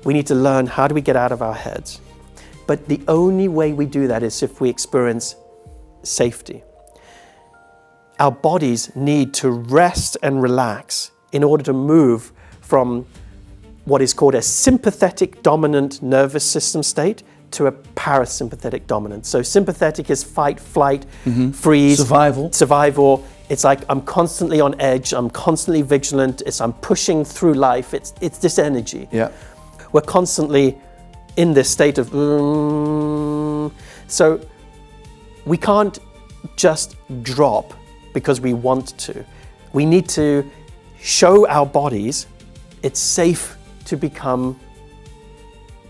We need to learn how do we get out of our heads. But the only way we do that is if we experience safety. Our bodies need to rest and relax in order to move from what is called a sympathetic dominant nervous system state to a parasympathetic dominant. So sympathetic is fight, flight, freeze, survival. It's like I'm constantly on edge, I'm constantly vigilant, I'm pushing through life, it's this energy. Yeah. We're constantly in this state of so we can't just drop because we want to. We need to show our bodies it's safe to become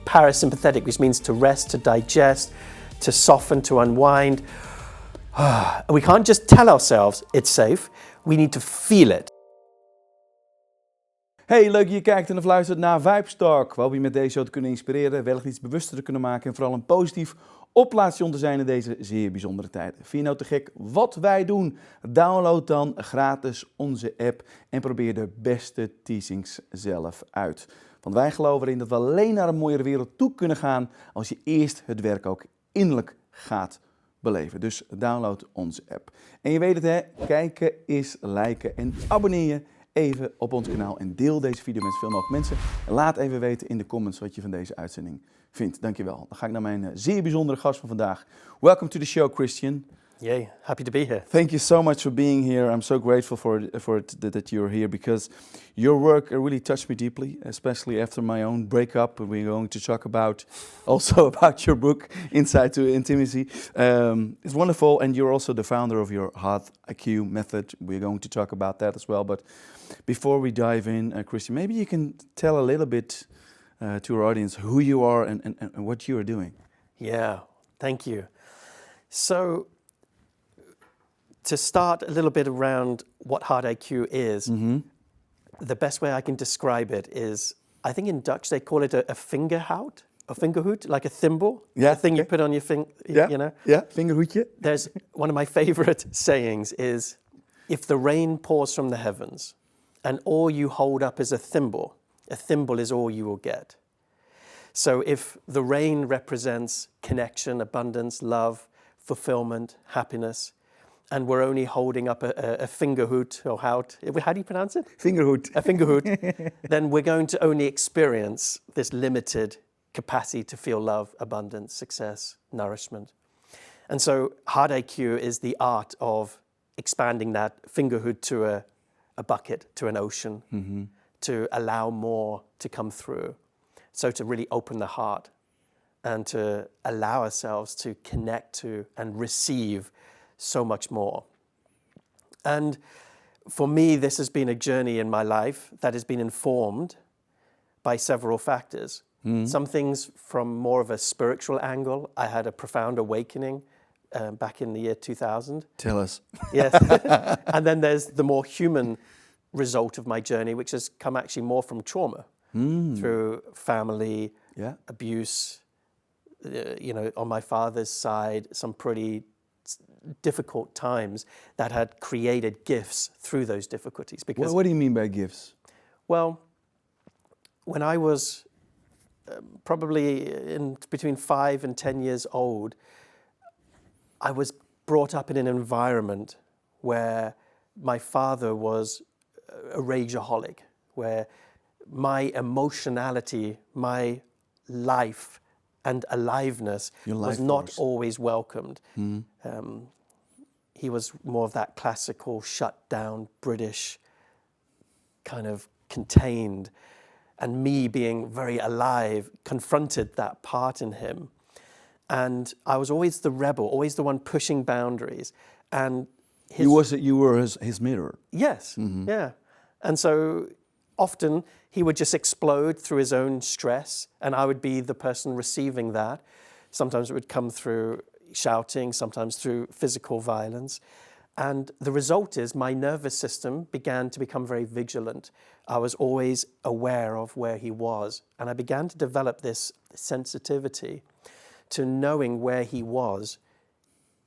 parasympathetic, which means to rest, to digest, to soften, to unwind. We can't just tell ourselves it's safe, we need to feel it. Hey, leuk dat je kijkt en of luistert naar Vibestalk. We hopen je met deze show te kunnen inspireren, wellicht iets bewuster te kunnen maken en vooral een positief oplaadstation te zijn in deze zeer bijzondere tijden. Vind je nou te gek wat wij doen? Download dan gratis onze app en probeer de beste teachings zelf uit. Want wij geloven erin dat we alleen naar een mooiere wereld toe kunnen gaan als je eerst het werk ook innerlijk gaat beleven. Dus download onze app. En je weet het hè, kijken is liken en abonneer je even op ons kanaal en deel deze video met zoveel mogelijk mensen. En laat even weten in de comments wat je van deze uitzending vindt. Dankjewel. Dan ga ik naar mijn zeer bijzondere gast van vandaag. Welcome to the show, Christian. Yay, happy to be here. Thank you so much for being here. I'm so grateful that you're here because your work really touched me deeply, especially after my own breakup. We're going to talk about also about your book, Insight to Intimacy. It's wonderful, and you're also the founder of your Heart IQ method. We're going to talk about that as well. But before we dive in, Christian, maybe you can tell a little bit to our audience who you are and what you are doing. Yeah, thank you. So, to start a little bit around what Heart IQ is, the best way I can describe it is, I think in Dutch they call it a fingerhout, like a thimble, yeah, the thing you put on your finger, you know? Yeah, vingerhoedje. There's one of my favorite sayings is, if the rain pours from the heavens and all you hold up is a thimble is all you will get. So if the rain represents connection, abundance, love, fulfillment, happiness, and we're only holding up a fingerhoed or hout. How do you pronounce it? Fingerhoed. A fingerhoed. Then we're going to only experience this limited capacity to feel love, abundance, success, nourishment. And so Heart IQ is the art of expanding that fingerhood to a bucket, to an ocean, to allow more to come through. So to really open the heart and to allow ourselves to connect to and receive so much more. And for me, this has been a journey in my life that has been informed by several factors. Some things from more of a spiritual angle. I had a profound awakening back in the year 2000. Tell us. Yes. And then there's the more human result of my journey, which has come actually more from trauma through family, abuse, on my father's side, some pretty difficult times that had created gifts through those difficulties. Because what do you mean by gifts? Well, when I was probably in between 5 and 10 years old, I was brought up in an environment where my father was a rageaholic, where my emotionality, my life and aliveness was not always welcomed. He was more of that classical, shut down, British, kind of contained. And me being very alive confronted that part in him. And I was always the rebel, always the one pushing boundaries. And you were his mirror. Yes, yeah. And so often he would just explode through his own stress, and I would be the person receiving that. Sometimes it would come through shouting, sometimes through physical violence. And the result is my nervous system began to become very vigilant. I was always aware of where he was. And I began to develop this sensitivity to knowing where he was,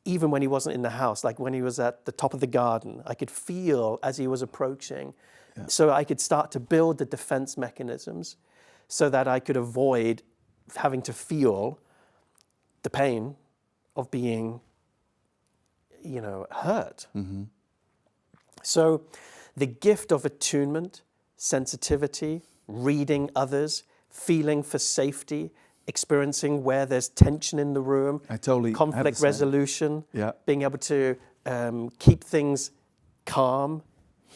even when he wasn't in the house, like when he was at the top of the garden. I could feel as he was approaching. Yeah. So I could start to build the defense mechanisms so that I could avoid having to feel the pain of being, hurt. Mm-hmm. So the gift of attunement, sensitivity, reading others, feeling for safety, experiencing where there's tension in the room, I totally conflict resolution, Yeah. being able to keep things calm,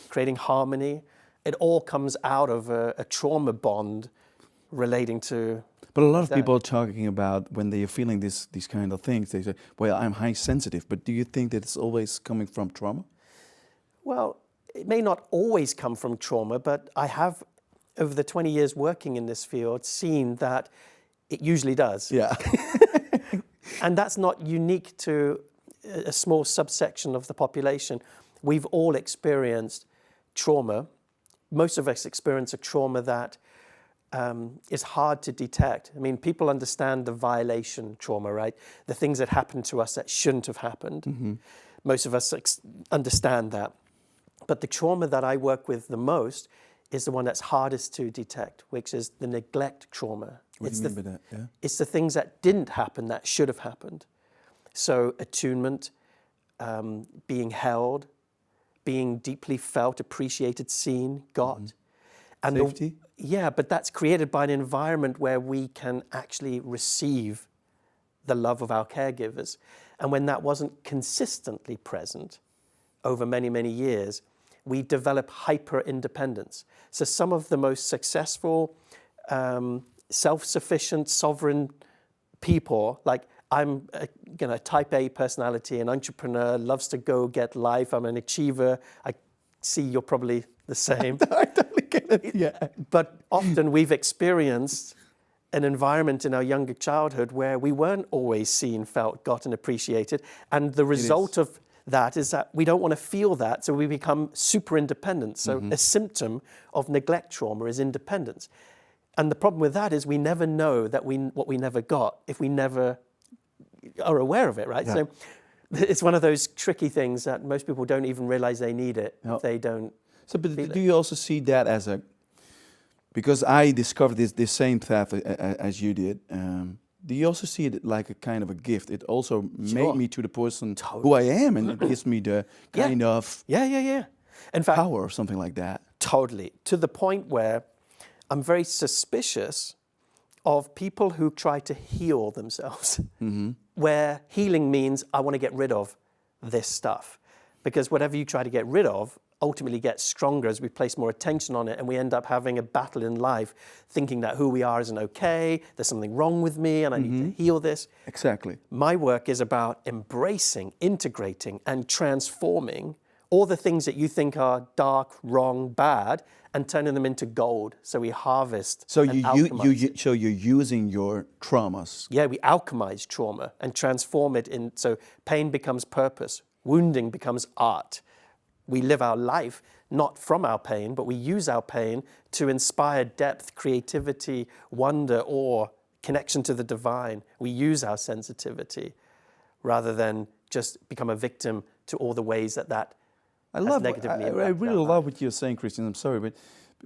creating harmony. It all comes out of a trauma bond relating to. But a lot of people are talking about when they are feeling these kind of things, they say, well, I'm high sensitive. But do you think that it's always coming from trauma? Well, it may not always come from trauma, but I have, over the 20 years working in this field, seen that it usually does. Yeah. And that's not unique to a small subsection of the population. We've all experienced trauma. Most of us experience a trauma that is hard to detect. I mean, people understand the violation trauma, right? The things that happen to us that shouldn't have happened. Mm-hmm. Most of us understand that. But the trauma that I work with the most is the one that's hardest to detect, which is the neglect trauma. What do you mean by that? Yeah. It's the things that didn't happen that should have happened. So attunement, being held, being deeply felt, appreciated, seen, got. Mm-hmm. And safety? But that's created by an environment where we can actually receive the love of our caregivers. And when that wasn't consistently present over many, many years, we develop hyper-independence. So some of the most successful, self-sufficient, sovereign people, like I'm a type A personality, an entrepreneur, loves to go get life, I'm an achiever. I see you're probably the same. I totally get it, yeah. But often we've experienced an environment in our younger childhood where we weren't always seen, felt, got, and appreciated. And the result of that is that we don't want to feel that, so we become super independent. So a symptom of neglect trauma is independence. And the problem with that is we never know that what we never got if we never are aware of it, right? Yeah. So it's one of those tricky things that most people don't even realize they need it if they don't. So, but do you also see that as a, because I discovered this same path as you did, do you also see it like a kind of a gift? It also made me to the person who I am, and it gives me the kind of In fact, power or something like that. Totally. To the point where I'm very suspicious of people who try to heal themselves, where healing means I want to get rid of this stuff. Because whatever you try to get rid of ultimately gets stronger as we place more attention on it, and we end up having a battle in life, thinking that who we are isn't okay, there's something wrong with me, and I need to heal this. Exactly. My work is about embracing, integrating, and transforming all the things that you think are dark, wrong, bad, and turning them into gold. So we harvest. So and alchemize so you're using your traumas. Yeah, we alchemize trauma and transform it in. So pain becomes purpose, wounding becomes art. We live our life not from our pain, but we use our pain to inspire depth, creativity, wonder, awe, connection to the divine. We use our sensitivity rather than just become a victim to all the ways that I I really love what you're saying, Christian. I'm sorry, but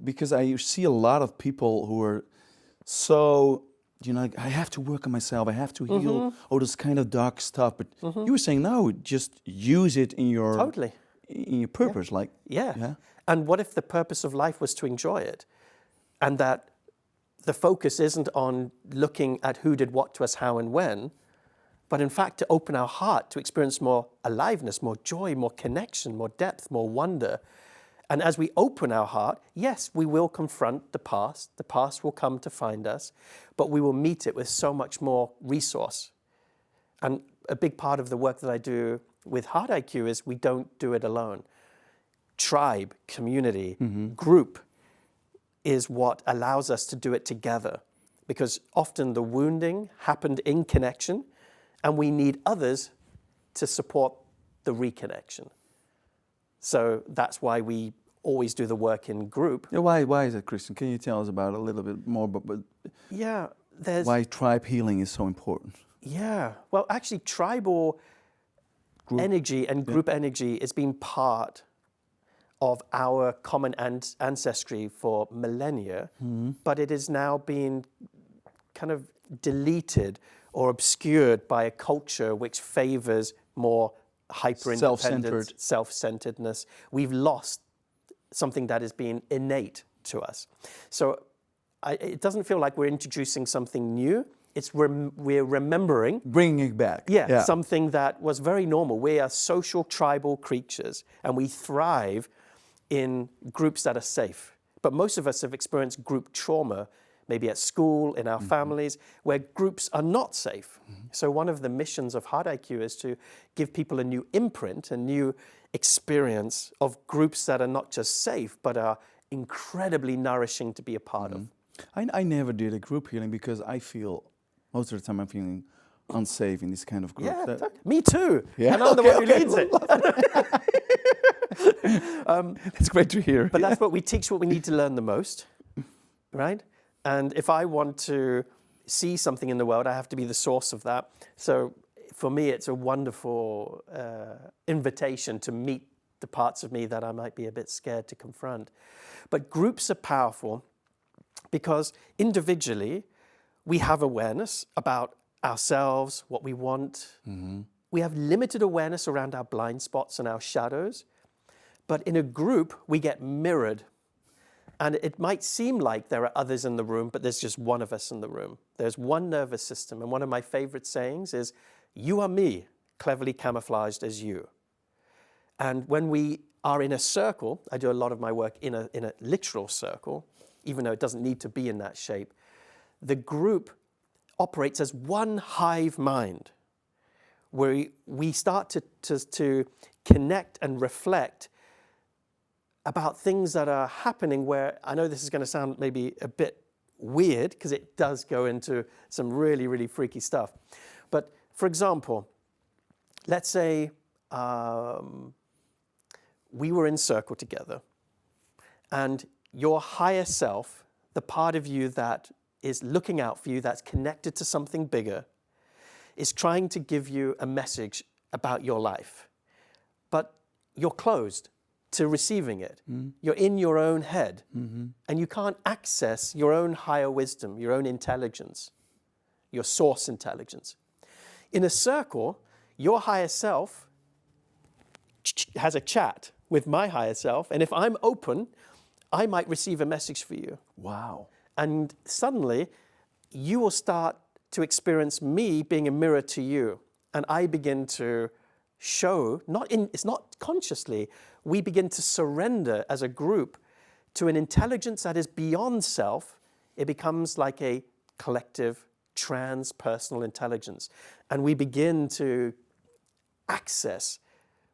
because I see a lot of people who are so, like, I have to work on myself, I have to heal all this kind of dark stuff. But you were saying, no, just use it in your in your purpose. Yeah. And what if the purpose of life was to enjoy it? And that the focus isn't on looking at who did what to us, how and when, but in fact to open our heart to experience more aliveness, more joy, more connection, more depth, more wonder. And as we open our heart, yes, we will confront the past. The past will come to find us, but we will meet it with so much more resource. And a big part of the work that I do with Heart IQ is we don't do it alone. Tribe, community, group is what allows us to do it together, because often the wounding happened in connection and we need others to support the reconnection. So that's why we always do the work in group. Yeah, why is it, Christian? Can you tell us about it a little bit more? But why tribe healing is so important? Yeah, well, actually, tribal energy and group energy has been part of our common ancestry for millennia, but it is now being kind of deleted or obscured by a culture which favors more hyper-independence, self-centeredness. We've lost something that is being innate to us. So it doesn't feel like we're introducing something new. It's we're remembering. Bringing it back. Yeah, something that was very normal. We are social, tribal creatures, and we thrive in groups that are safe. But most of us have experienced group trauma, maybe at school, in our families, where groups are not safe. So one of the missions of Hard IQ is to give people a new imprint, a new experience of groups that are not just safe, but are incredibly nourishing to be a part of. I never did a group healing because I feel, most of the time I'm feeling unsafe in this kind of group. Yeah, me too. Yeah? And I'm the one who leads it. It's great to hear. But that's what we teach, what we need to learn the most, right? And if I want to see something in the world, I have to be the source of that. So for me, it's a wonderful invitation to meet the parts of me that I might be a bit scared to confront. But groups are powerful because individually, we have awareness about ourselves, what we want. We have limited awareness around our blind spots and our shadows. But in a group, we get mirrored. And it might seem like there are others in the room, but there's just one of us in the room. There's one nervous system. And one of my favorite sayings is, you are me, cleverly camouflaged as you. And when we are in a circle, I do a lot of my work in a literal circle, even though it doesn't need to be in that shape, the group operates as one hive mind, where we start to connect and reflect about things that are happening where, I know this is going to sound maybe a bit weird, because it does go into some really, really freaky stuff. But for example, let's say we were in circle together, and your higher self, the part of you that is looking out for you, that's connected to something bigger, is trying to give you a message about your life. But you're closed to receiving it. You're in your own head, and you can't access your own higher wisdom, your own intelligence, your source intelligence. In a circle, your higher self has a chat with my higher self, and if I'm open, I might receive a message for you. Wow. And suddenly, you will start to experience me being a mirror to you, and I begin to show, it's not consciously, we begin to surrender as a group to an intelligence that is beyond self. It becomes like a collective, transpersonal intelligence. And we begin to access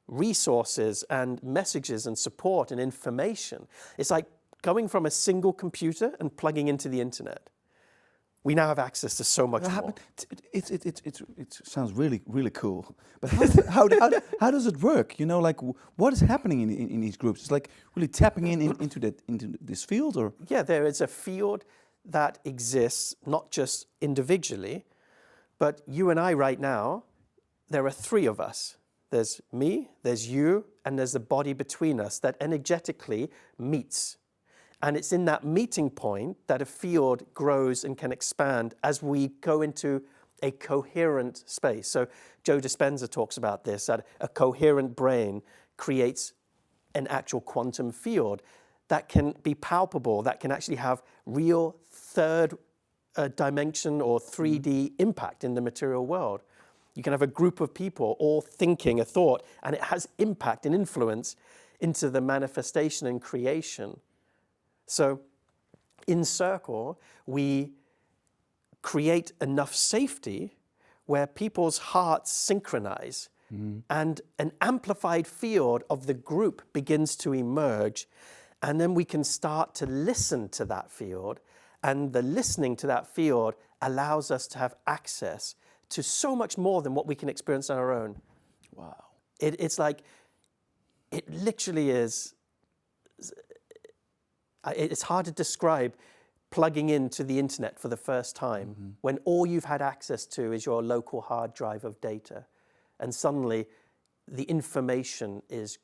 resources and messages and support and information. It's like going from a single computer and plugging into the internet. We now have access to so much more. It sounds really, really cool. But how does it work? You know, like what is happening in these groups? It's like really tapping into this field, or? Yeah, there is a field that exists not just individually, but you and I right now, there are three of us. There's me, there's you, and there's the body between us that energetically meets. And it's in that meeting point that a field grows and can expand as we go into a coherent space. So Joe Dispenza talks about this, that a coherent brain creates an actual quantum field that can be palpable, that can actually have real third dimension or 3D impact in the material world. You can have a group of people all thinking a thought, and it has impact and influence into the manifestation and creation. So in Circle, we create enough safety where people's hearts synchronize, and an amplified field of the group begins to emerge, and then we can start to listen to that field, and the listening to that field allows us to have access to so much more than what we can experience on our own. Wow. It's like, it literally is, it's hard to describe plugging into the internet for the first time when all you've had access to is your local hard drive of data. And suddenly the information is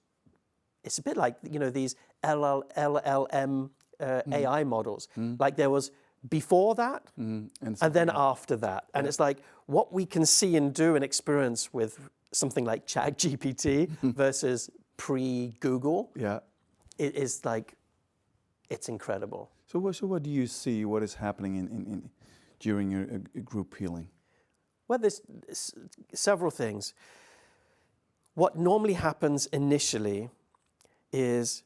it's a bit like, these LLM AI models. Like there was before that and then after that. And it's like what we can see and do and experience with something like ChatGPT versus pre-Google. Yeah. It is like, it's incredible. So what do you see, what is happening in during a group healing? Well, there's several things. What normally happens initially is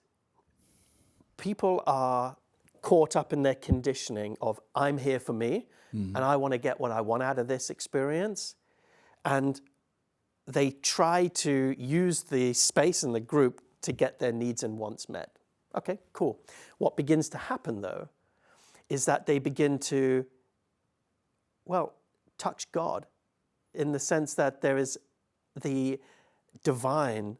people are caught up in their conditioning of I'm here for me and I want to get what I want out of this experience. And they try to use the space in the group to get their needs and wants met. Okay, cool. What begins to happen though is that they begin to, touch God in the sense that there is the divine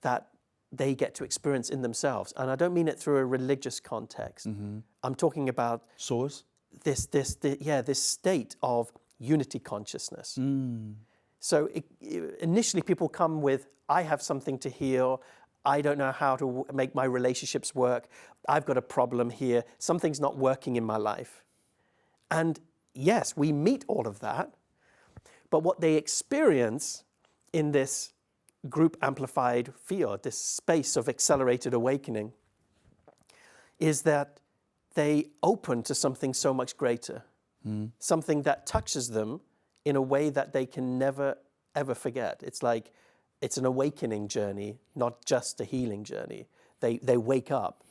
that they get to experience in themselves. And I don't mean it through a religious context. I'm talking about Source? this state of unity consciousness. So initially people come with, I have something to heal. I don't know how to make my relationships work. I've got a problem here. Something's not working in my life. And yes, we meet all of that. But what they experience in this group amplified field, this space of accelerated awakening, is that they open to something so much greater, something that touches them in a way that they can never, ever forget. It's like, it's an awakening journey, not just a healing journey. They wake up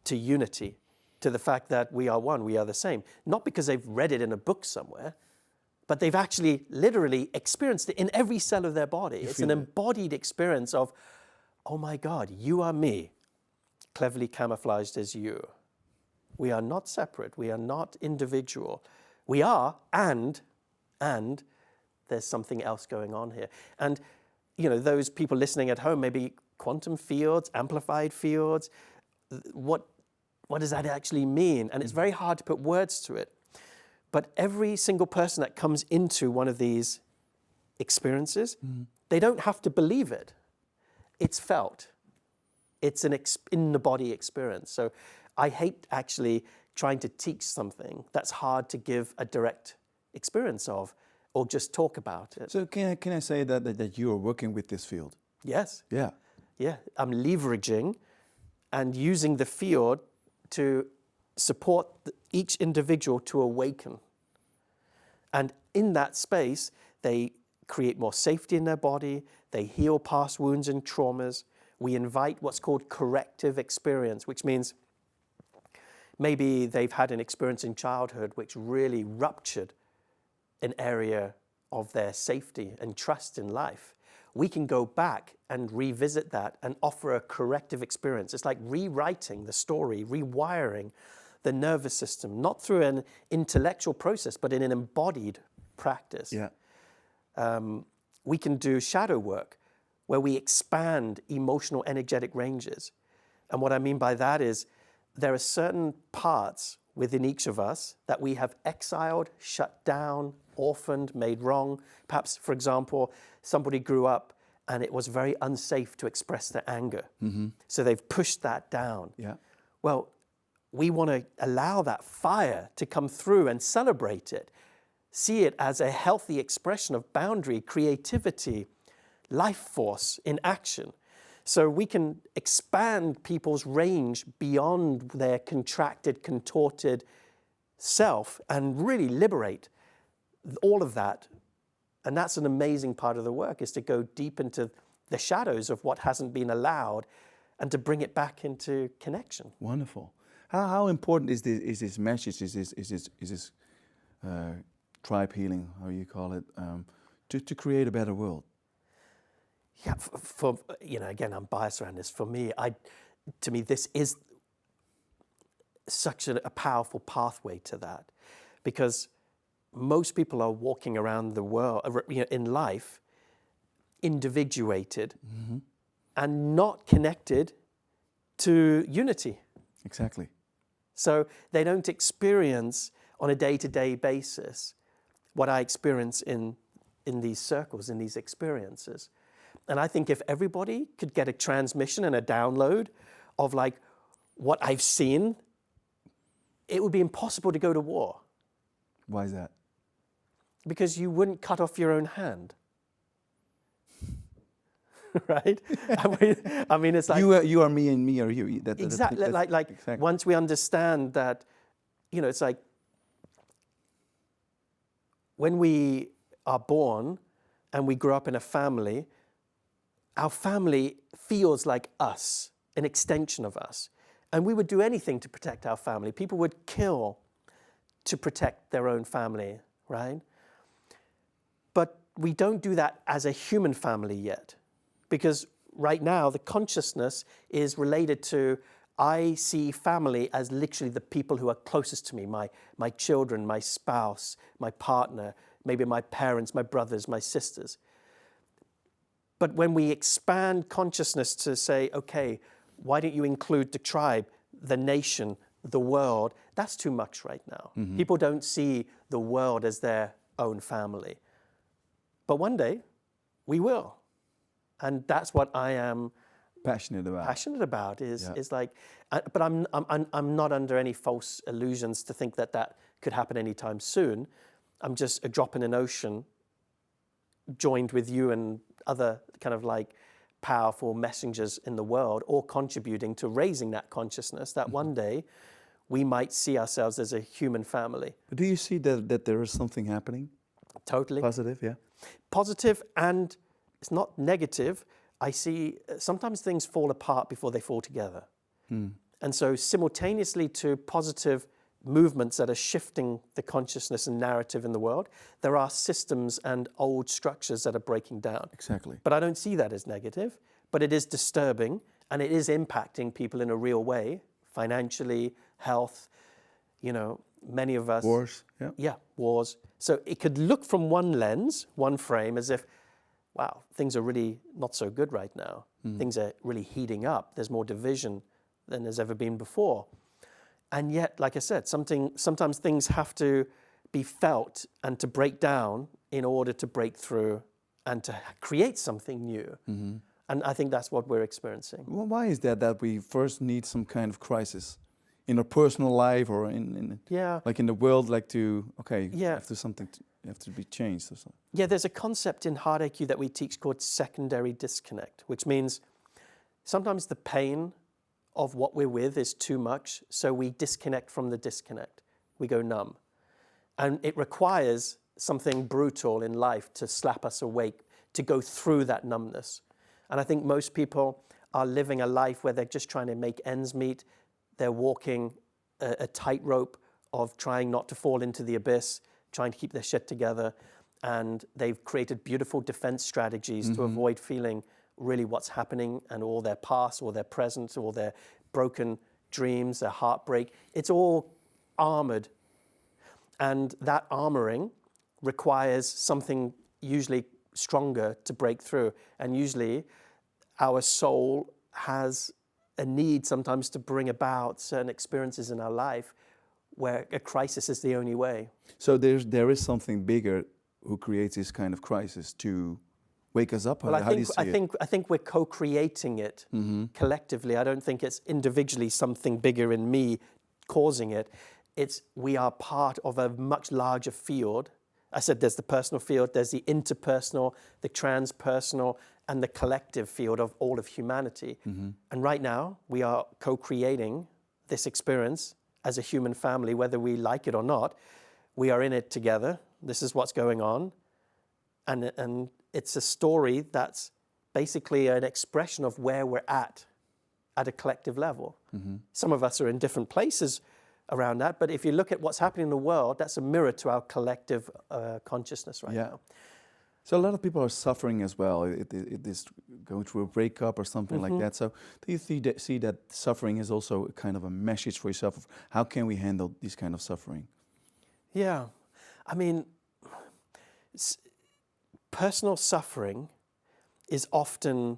to unity, to the fact that we are one, we are the same. Not because they've read it in a book somewhere, but they've actually literally experienced it in every cell of their body. It's an embodied experience of, oh my God, you are me, cleverly camouflaged as you. We are not separate, we are not individual. We are, and there's something else going on here. And those people listening at home, maybe quantum fields, amplified fields, what does that actually mean? And it's very hard to put words to it. But every single person that comes into one of these experiences, they don't have to believe it. It's felt. It's an in-the-body experience. So I hate actually trying to teach something that's hard to give a direct experience of or just talk about it. So can I say that you are working with this field? Yes. Yeah. Yeah, I'm leveraging and using the field to support each individual to awaken. And in that space, they create more safety in their body, they heal past wounds and traumas. We invite what's called corrective experience, which means maybe they've had an experience in childhood which really ruptured an area of their safety and trust in life. We can go back and revisit that and offer a corrective experience. It's like rewriting the story, rewiring the nervous system, not through an intellectual process, but in an embodied practice. Yeah. We can do shadow work where we expand emotional energetic ranges. And what I mean by that is there are certain parts within each of us that we have exiled, shut down, orphaned, made wrong. Perhaps, for example, somebody grew up and it was very unsafe to express their anger. So they've pushed that down. Yeah. Well, we want to allow that fire to come through and celebrate it. See it as a healthy expression of boundary, creativity, life force in action. So we can expand people's range beyond their contracted, contorted self and really liberate all of that. And that's an amazing part of the work, is to go deep into the shadows of what hasn't been allowed and to bring it back into connection. Wonderful. How important is this message, is this tribe healing, how you call it, to create a better world? Yeah, for again, I'm biased around this. For me, to me, this is such a powerful pathway to that, because most people are walking around the world, in life, individuated and not connected to unity. Exactly. So they don't experience on a day-to-day basis what I experience in these circles, in these experiences. And I think if everybody could get a transmission and a download of like what I've seen, it would be impossible to go to war. Why is that? Because you wouldn't cut off your own hand. Right? I mean, it's like... You are me and me are you. Exactly. Like once we understand that, you know, it's like when we are born and we grow up in a family, our family feels like us, an extension of us. And we would do anything to protect our family. People would kill to protect their own family, right? But we don't do that as a human family yet. Because right now, the consciousness is related to, I see family as literally the people who are closest to me, my children, my spouse, my partner, maybe my parents, my brothers, my sisters. But when we expand consciousness to say, okay, why don't you include the tribe, the nation, the world? That's too much right now. Mm-hmm. People don't see the world as their own family. But one day, we will. And that's what I am passionate about is like, but I'm not under any false illusions to think that that could happen anytime soon. I'm just a drop in an ocean joined with you and other kind of like powerful messengers in the world, all contributing to raising that consciousness that one day we might see ourselves as a human family. But do you see that there is something happening? Totally. Positive, yeah? Positive, and it's not negative. I see sometimes things fall apart before they fall together. And so simultaneously to positive movements that are shifting the consciousness and narrative in the world, there are systems and old structures that are breaking down. Exactly. But I don't see that as negative, but it is disturbing and it is impacting people in a real way, financially, health, you know, many of us. Wars, yeah. Yeah, wars. So it could look from one lens, one frame, as if, wow, things are really not so good right now. Things are really heating up. There's more division than there's ever been before. And yet, like I said, sometimes things have to be felt and to break down in order to break through and to create something new. And I think that's what we're experiencing. Well, why is that we first need some kind of crisis in our personal life or like in the world, like to, have to be changed or something? Yeah, there's a concept in Hard IQ that we teach called secondary disconnect, which means sometimes the pain of what we're with is too much, so we disconnect from the disconnect. We go numb. And it requires something brutal in life to slap us awake, to go through that numbness. And I think most people are living a life where they're just trying to make ends meet. They're walking a tightrope of trying not to fall into the abyss, trying to keep their shit together. And they've created beautiful defense strategies to avoid feeling really what's happening and all their past or their present or their broken dreams, their heartbreak. It's all armored. And that armoring requires something usually stronger to break through. And usually our soul has a need sometimes to bring about certain experiences in our life where a crisis is the only way. So there is something bigger who creates this kind of crisis to wake us up? Well, How do you see it? I think we're co-creating it collectively. I don't think it's individually something bigger in me causing it. We are part of a much larger field. I said there's the personal field, there's the interpersonal, the transpersonal, and the collective field of all of humanity. And right now, we are co-creating this experience as a human family, whether we like it or not. We are in it together. This is what's going on. And it's a story that's basically an expression of where we're at a collective level. Some of us are in different places around that, but if you look at what's happening in the world, that's a mirror to our collective consciousness right now. So a lot of people are suffering as well. It is going through a breakup or something like that. So do you see that suffering is also a kind of a message for yourself of how can we handle this kind of suffering? Yeah, I mean, personal suffering is often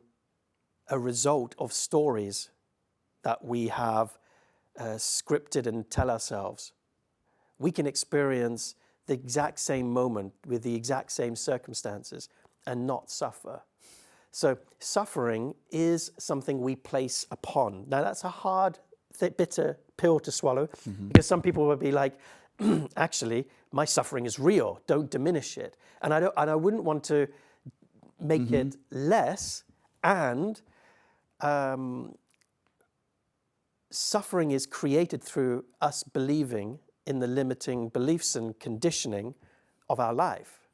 a result of stories that we have scripted and tell ourselves. We can experience the exact same moment with the exact same circumstances and not suffer. So suffering is something we place upon. Now that's a hard, bitter pill to swallow, because some people will be like, actually, my suffering is real. Don't diminish it. And I wouldn't want to make it less. And suffering is created through us believing in the limiting beliefs and conditioning of our life.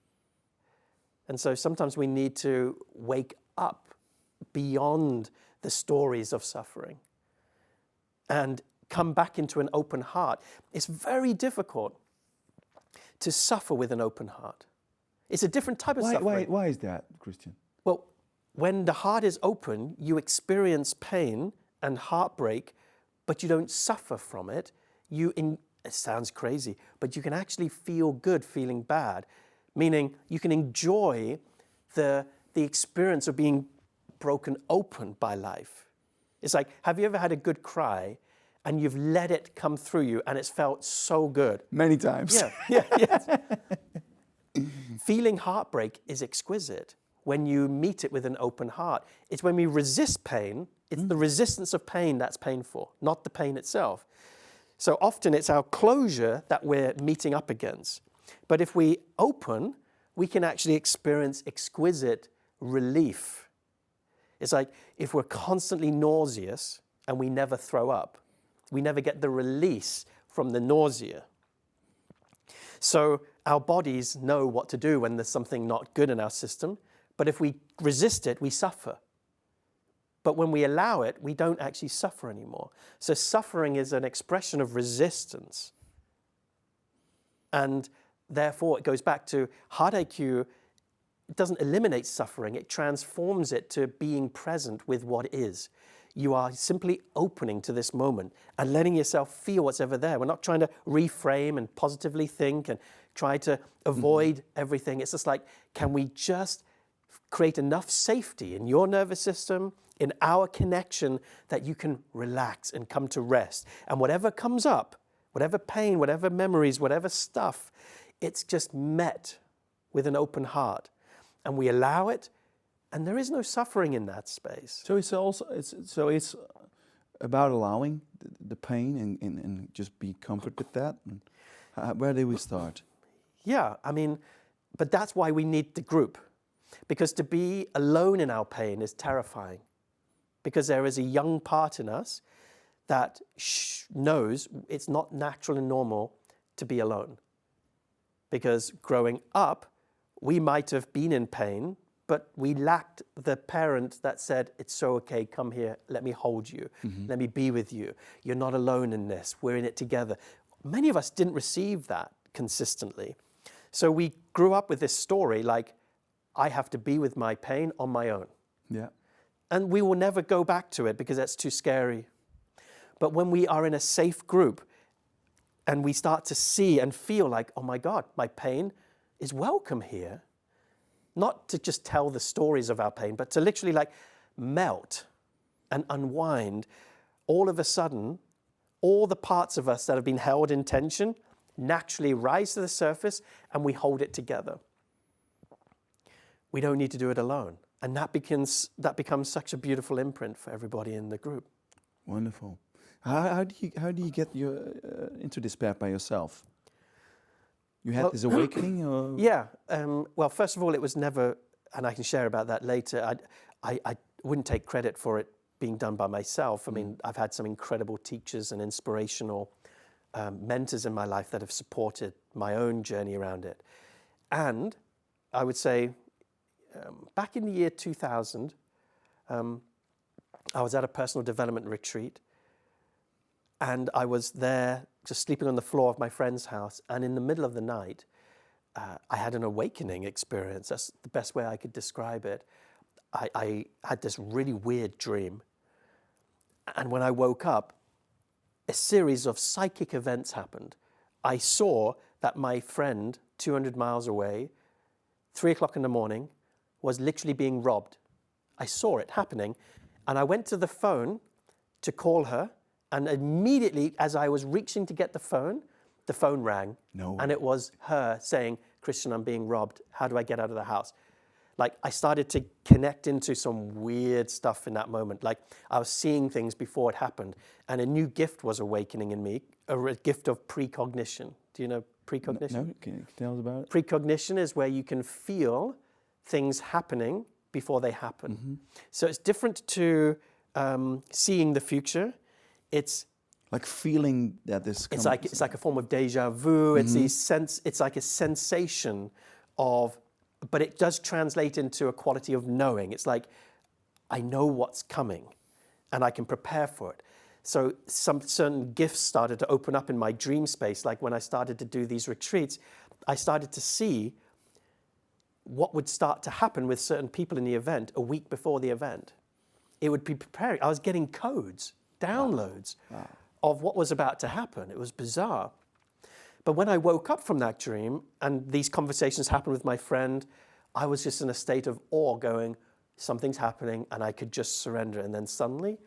And so sometimes we need to wake up beyond the stories of suffering and come back into an open heart. It's very difficult to suffer with an open heart. It's a different type of suffering. Why is that, Christian? Well, when the heart is open, you experience pain and heartbreak, but you don't suffer from it. It sounds crazy, but you can actually feel good feeling bad, meaning you can enjoy the experience of being broken open by life. It's like, have you ever had a good cry and you've let it come through you and it's felt so good? Many times. Yeah. Feeling heartbreak is exquisite when you meet it with an open heart. It's when we resist pain, it's the resistance of pain that's painful, not the pain itself. So often it's our closure that we're meeting up against. But if we open, we can actually experience exquisite relief. It's like if we're constantly nauseous and we never throw up, we never get the release from the nausea. So our bodies know what to do when there's something not good in our system. But if we resist it, we suffer. But when we allow it, we don't actually suffer anymore. So suffering is an expression of resistance. And therefore, it goes back to heart IQ. It doesn't eliminate suffering. It transforms it to being present with what is. You are simply opening to this moment and letting yourself feel what's ever there. We're not trying to reframe and positively think and try to avoid everything. It's just like, can we just create enough safety in your nervous system, in our connection, that you can relax and come to rest. And whatever comes up, whatever pain, whatever memories, whatever stuff, it's just met with an open heart. And we allow it, and there is no suffering in that space. So it's about allowing the pain and just be comfort with that. And where do we start? Yeah, I mean, but that's why we need the group. Because to be alone in our pain is terrifying. Because there is a young part in us that knows it's not natural and normal to be alone. Because growing up, we might have been in pain, but we lacked the parent that said, it's so okay, come here, let me hold you, let me be with you. You're not alone in this, we're in it together. Many of us didn't receive that consistently. So we grew up with this story like, I have to be with my pain on my own. Yeah. And we will never go back to it because that's too scary. But when we are in a safe group and we start to see and feel like, oh my God, my pain is welcome here. Not to just tell the stories of our pain, but to literally like melt and unwind. All of a sudden, all the parts of us that have been held in tension naturally rise to the surface and we hold it together. We don't need to do it alone. And that becomes such a beautiful imprint for everybody in the group. Wonderful. How do you get into this path by yourself? You had this awakening? Or? Yeah. Well, first of all, it was never, and I can share about that later, I wouldn't take credit for it being done by myself. I mean, I've had some incredible teachers and inspirational mentors in my life that have supported my own journey around it. And I would say, back in the year 2000, I was at a personal development retreat, and I was there just sleeping on the floor of my friend's house, and in the middle of the night, I had an awakening experience. That's the best way I could describe it. I had this really weird dream, and when I woke up, a series of psychic events happened. I saw that my friend, 200 miles away, 3 o'clock in the morning, was literally being robbed. I saw it happening, and I went to the phone to call her, and immediately as I was reaching to get the phone rang. No. And it was her saying, Christian, I'm being robbed. How do I get out of the house? Like I started to connect into some weird stuff in that moment. Like I was seeing things before it happened, and a new gift was awakening in me, a gift of precognition. Do you know precognition? No, can you tell us about it? Precognition is where you can feel things happening before they happen. So it's different to seeing the future. It's like feeling that this. It's like a form of déjà vu. It's it's like a sensation of, but it does translate into a quality of knowing. It's like I know what's coming, and I can prepare for it. So some certain gifts started to open up in my dream space. Like when I started to do these retreats, I started to see what would start to happen with certain people in the event a week before the event. It would be preparing. I was getting codes, downloads of what was about to happen. It was bizarre. But when I woke up from that dream and these conversations happened with my friend, I was just in a state of awe going, something's happening, and I could just surrender. And then suddenly,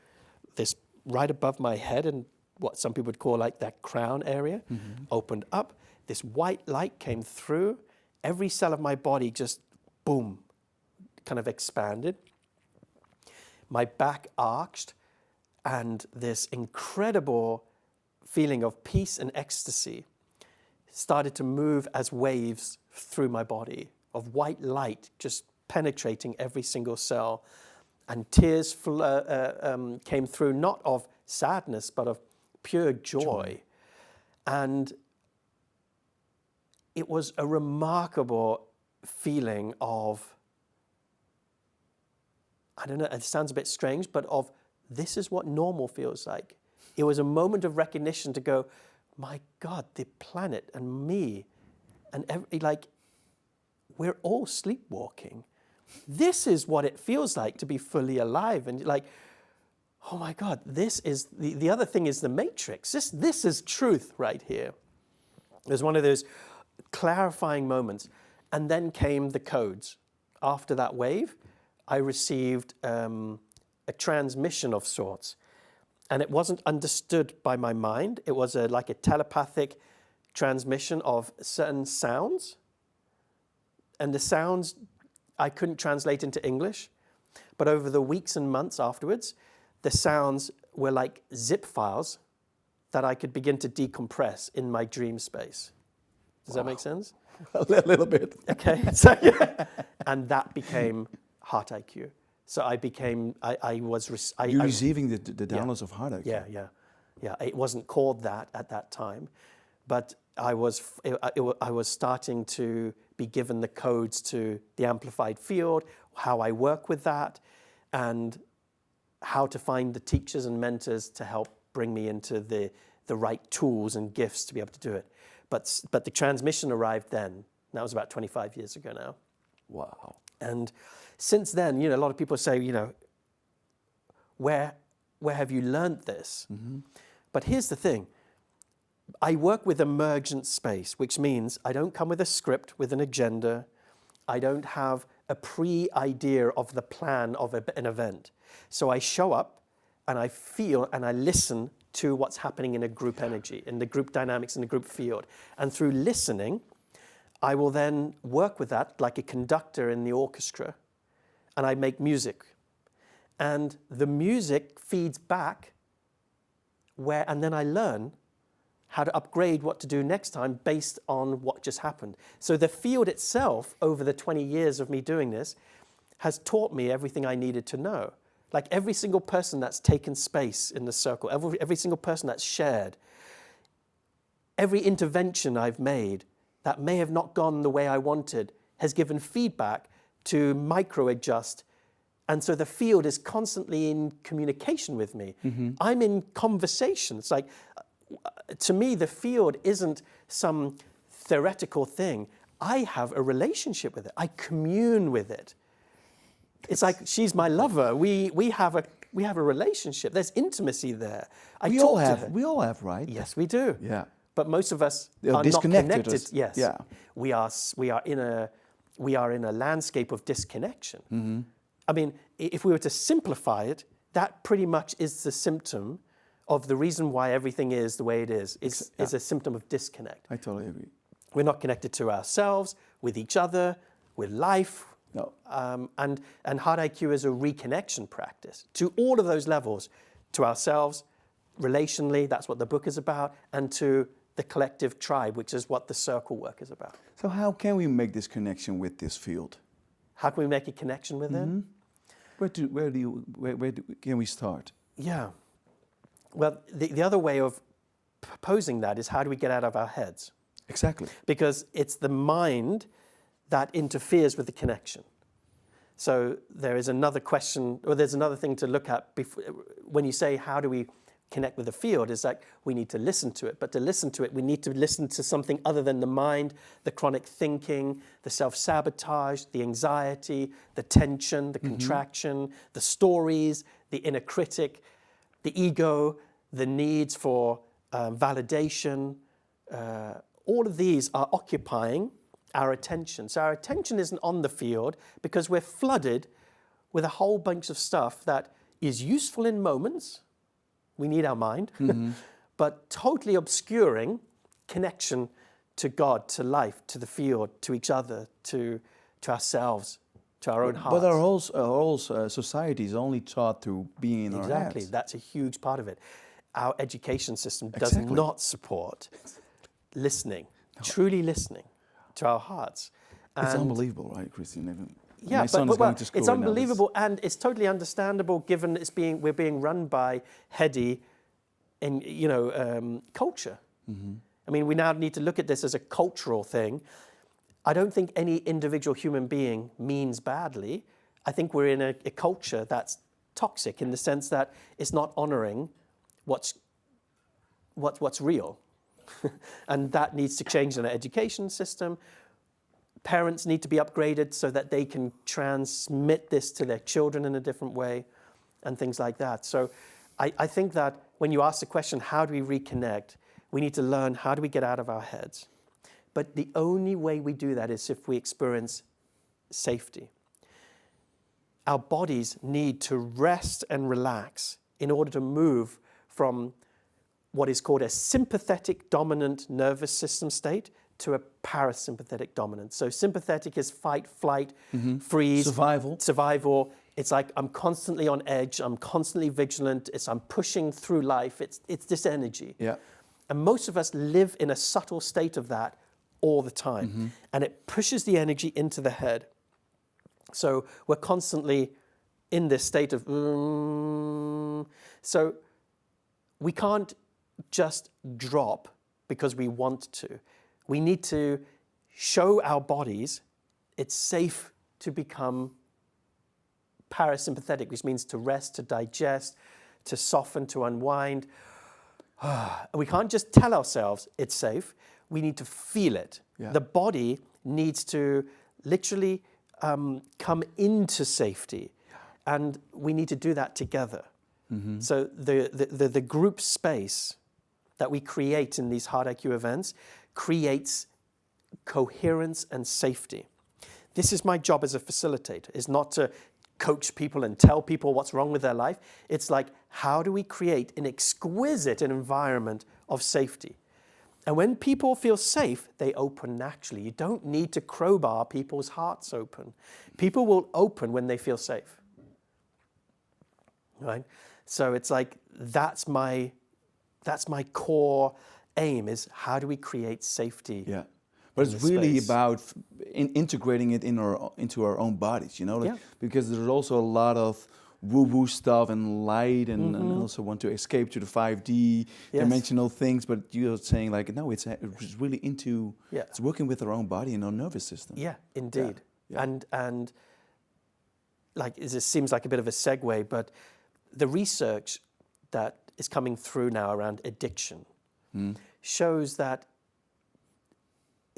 this right above my head and what some people would call like that crown area opened up. This white light came through. Every cell of my body just, boom, kind of expanded. My back arched, and this incredible feeling of peace and ecstasy started to move as waves through my body, of white light just penetrating every single cell. And tears came through, not of sadness, but of pure joy. And it was a remarkable feeling of, I don't know, it sounds a bit strange, but of this is what normal feels like. It was a moment of recognition to go, my God, the planet and me, and we're all sleepwalking. This is what it feels like to be fully alive. And like, oh my God, this is, the other thing is the matrix. This is truth right here. It was one of those clarifying moments. And then came the codes. After that wave, I received a transmission of sorts. And it wasn't understood by my mind. It was like a telepathic transmission of certain sounds. And the sounds I couldn't translate into English, but over the weeks and months afterwards, the sounds were like zip files that I could begin to decompress in my dream space. Does that make sense? A little bit. Okay. So, yeah. And that became Heart IQ. So I became, You're receiving the downloads of Heart IQ. Yeah. It wasn't called that at that time, but I was starting to be given the codes to the amplified field, how I work with that, and how to find the teachers and mentors to help bring me into the right tools and gifts to be able to do it. But the transmission arrived then. That was about 25 years ago now. Wow. And since then, a lot of people say, where have you learned this? But here's the thing. I work with emergent space, which means I don't come with a script, with an agenda. I don't have a pre-idea of the plan of an event. So I show up and I feel and I listen to what's happening in a group energy, in the group dynamics, in the group field. And through listening, I will then work with that like a conductor in the orchestra, and I make music. And the music feeds back and then I learn how to upgrade what to do next time based on what just happened. So the field itself, over the 20 years of me doing this, has taught me everything I needed to know. Like every single person that's taken space in the circle, every single person that's shared, every intervention I've made that may have not gone the way I wanted has given feedback to micro-adjust. And so the field is constantly in communication with me. I'm in conversation. It's like, to me, the field isn't some theoretical thing. I have a relationship with it. I commune with it. It's like she's my lover. We have a relationship. There's intimacy there. We all have, right? Yes, we do. Yeah. But most of us are disconnected. not connected. Yes. Yeah. We are in a landscape of disconnection. I mean, if we were to simplify it, that pretty much is the symptom of the reason why everything is the way it is a symptom of disconnect. I totally agree. We're not connected to ourselves, with each other, with life, No. And hard IQ is a reconnection practice to all of those levels, to ourselves, relationally, that's what the book is about, and to the collective tribe, which is what the circle work is about. So how can we make this connection with this field? How can we make a connection with it? Where can we start? Yeah. Well, the other way of posing that is, how do we get out of our heads? Exactly. Because it's the mind that interferes with the connection. So there is another question, or there's another thing to look at when you say, how do we connect with the field, is like we need to listen to it. But to listen to it, we need to listen to something other than the mind, the chronic thinking, the self-sabotage, the anxiety, the tension, the contraction, the stories, the inner critic, the ego, the needs for validation. All of these are occupying our attention. So our attention isn't on the field because we're flooded with a whole bunch of stuff that is useful in moments. We need our mind, but totally obscuring connection to God, to life, to the field, to each other, to ourselves, to our own hearts. But our whole society is only taught to being in our heads. Exactly, that's a huge part of it. Our education system does not support listening, truly listening to our hearts. It's unbelievable, right, Christian? Yeah, my son is going to school it's right now. unbelievable, and it's totally understandable given we're being run by heady, culture. I mean, we now need to look at this as a cultural thing. I don't think any individual human being means badly. I think we're in a culture that's toxic in the sense that it's not honoring what's real. And that needs to change in our education system. Parents need to be upgraded so that they can transmit this to their children in a different way and things like that. So I think that when you ask the question, how do we reconnect, we need to learn how do we get out of our heads. But the only way we do that is if we experience safety. Our bodies need to rest and relax in order to move from what is called a sympathetic dominant nervous system state to a parasympathetic dominant. So sympathetic is fight, flight, freeze. Survival. It's like I'm constantly on edge, I'm constantly vigilant, I'm pushing through life, it's this energy. Yeah. And most of us live in a subtle state of that all the time. And it pushes the energy into the head. So we're constantly in this state of So we can't just drop because we want to. We need to show our bodies it's safe to become parasympathetic, which means to rest, to digest, to soften, to unwind. We can't just tell ourselves it's safe. We need to feel it. Yeah. The body needs to literally come into safety. And we need to do that together. So the group space that we create in these hard IQ events creates coherence and safety. This is my job as a facilitator, is not to coach people and tell people what's wrong with their life. It's like, how do we create an exquisite environment of safety? And when people feel safe, they open naturally. You don't need to crowbar people's hearts open. People will open when they feel safe. Right? So it's like, that's my core aim, is how do we create safety? Yeah. But it's really about integrating it into our own bodies, because there's also a lot of woo-woo stuff and light and also want to escape to the 5D dimensional things, but you're saying like, no, it's really it's working with our own body and our nervous system. Yeah, indeed. Yeah. And like, it seems like a bit of a segue, but the research that is coming through now around addiction shows that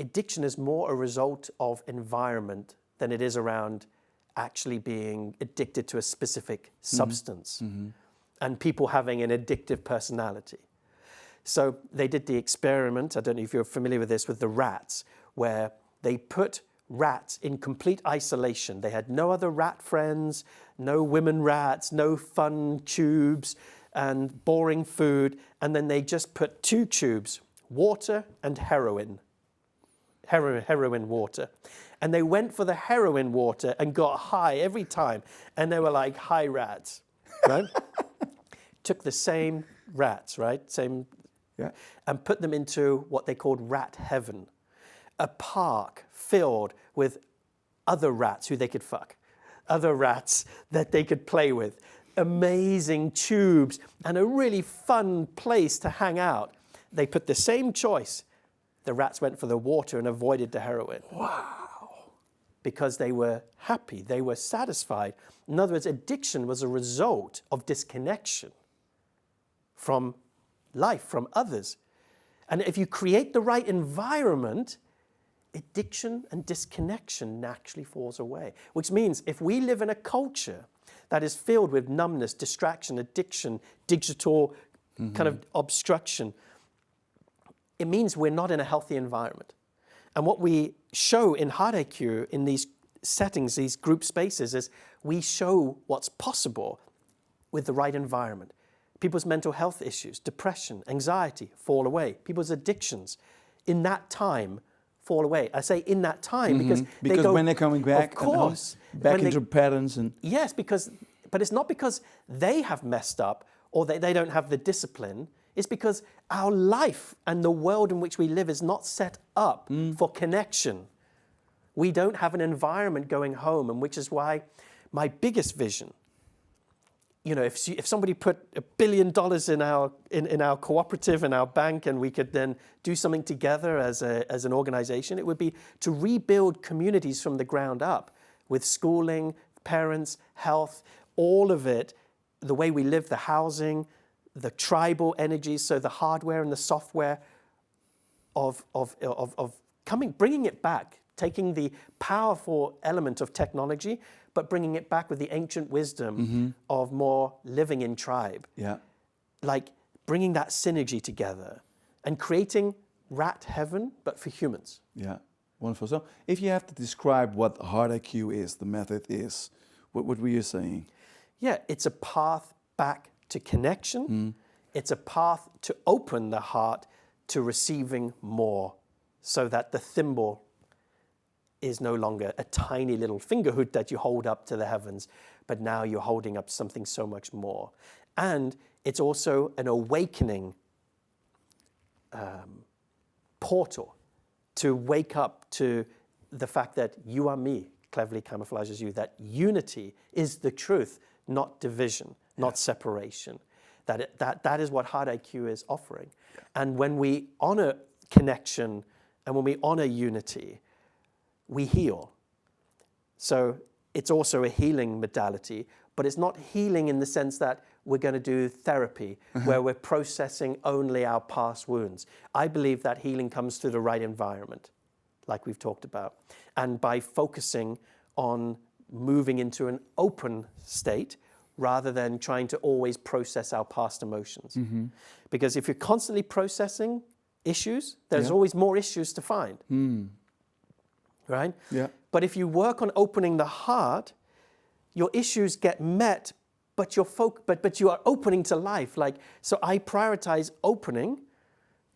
addiction is more a result of environment than it is around actually being addicted to a specific substance and people having an addictive personality. So they did the experiment, I don't know if you're familiar with this, with the rats, where they put rats in complete isolation. They had no other rat friends, no women rats, no fun tubes and boring food, and then they just put 2 tubes, water and heroin. heroin water. And they went for the heroin water and got high every time. And they were like high rats, right? Took the same rats, right? And put them into what they called rat heaven. A park filled with other rats who they could fuck. Other rats that they could play with. Amazing tubes and a really fun place to hang out. They put the same choice. The rats went for the water and avoided the heroin. Wow. Because they were happy, they were satisfied. In other words, addiction was a result of disconnection from life, from others. And if you create the right environment, addiction and disconnection naturally falls away. Which means if we live in a culture that is filled with numbness, distraction, addiction, digital kind of obstruction, it means we're not in a healthy environment. And what we show in Heart IQ, in these settings, these group spaces, is we show what's possible with the right environment. People's mental health issues, depression, anxiety fall away. People's addictions in that time fall away. I say in that time because they go, when they're coming back, of course, back into patterns and yes, but it's not because they have messed up or they don't have the discipline. It's because our life and the world in which we live is not set up for connection. We don't have an environment going home, and which is why my biggest vision, you know, if somebody put $1 billion in our cooperative, in our bank, and we could then do something together as an organization, it would be to rebuild communities from the ground up with schooling, parents, health, all of it, the way we live, the housing, the tribal energies, so the hardware and the software of bringing it back, taking the powerful element of technology, but bringing it back with the ancient wisdom of more living in tribe. Yeah. Like bringing that synergy together and creating rat heaven, but for humans. Yeah, wonderful. So if you have to describe what Heart IQ is, the method is, what were you saying? Yeah, it's a path back to connection. It's a path to open the heart to receiving more so that the thimble is no longer a tiny little finger hood that you hold up to the heavens, but now you're holding up something so much more. And it's also an awakening portal to wake up to the fact that you are me, cleverly camouflages you, that unity is the truth, not division, not separation. That is what Heart IQ is offering. Yeah. And when we honor connection and when we honor unity, we heal. So it's also a healing modality, but it's not healing in the sense that we're going to do therapy where we're processing only our past wounds. I believe that healing comes through the right environment, like we've talked about, and by focusing on moving into an open state rather than trying to always process our past emotions. Because if you're constantly processing issues, there's always more issues to find. Right? Yeah. But if you work on opening the heart, your issues get met, but you are opening to life. So I prioritize opening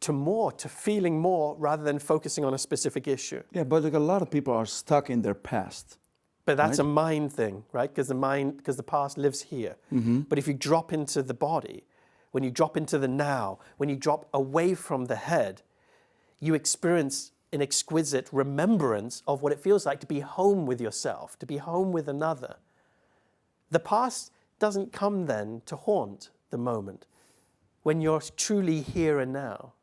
to more, to feeling more, rather than focusing on a specific issue. Yeah, but a lot of people are stuck in their past. But that's a mind thing, right? Because the past lives here. But if you drop into the body, when you drop into the now, when you drop away from the head, you experience an exquisite remembrance of what it feels like to be home with yourself, to be home with another. The past doesn't come then to haunt the moment when you're truly here and now.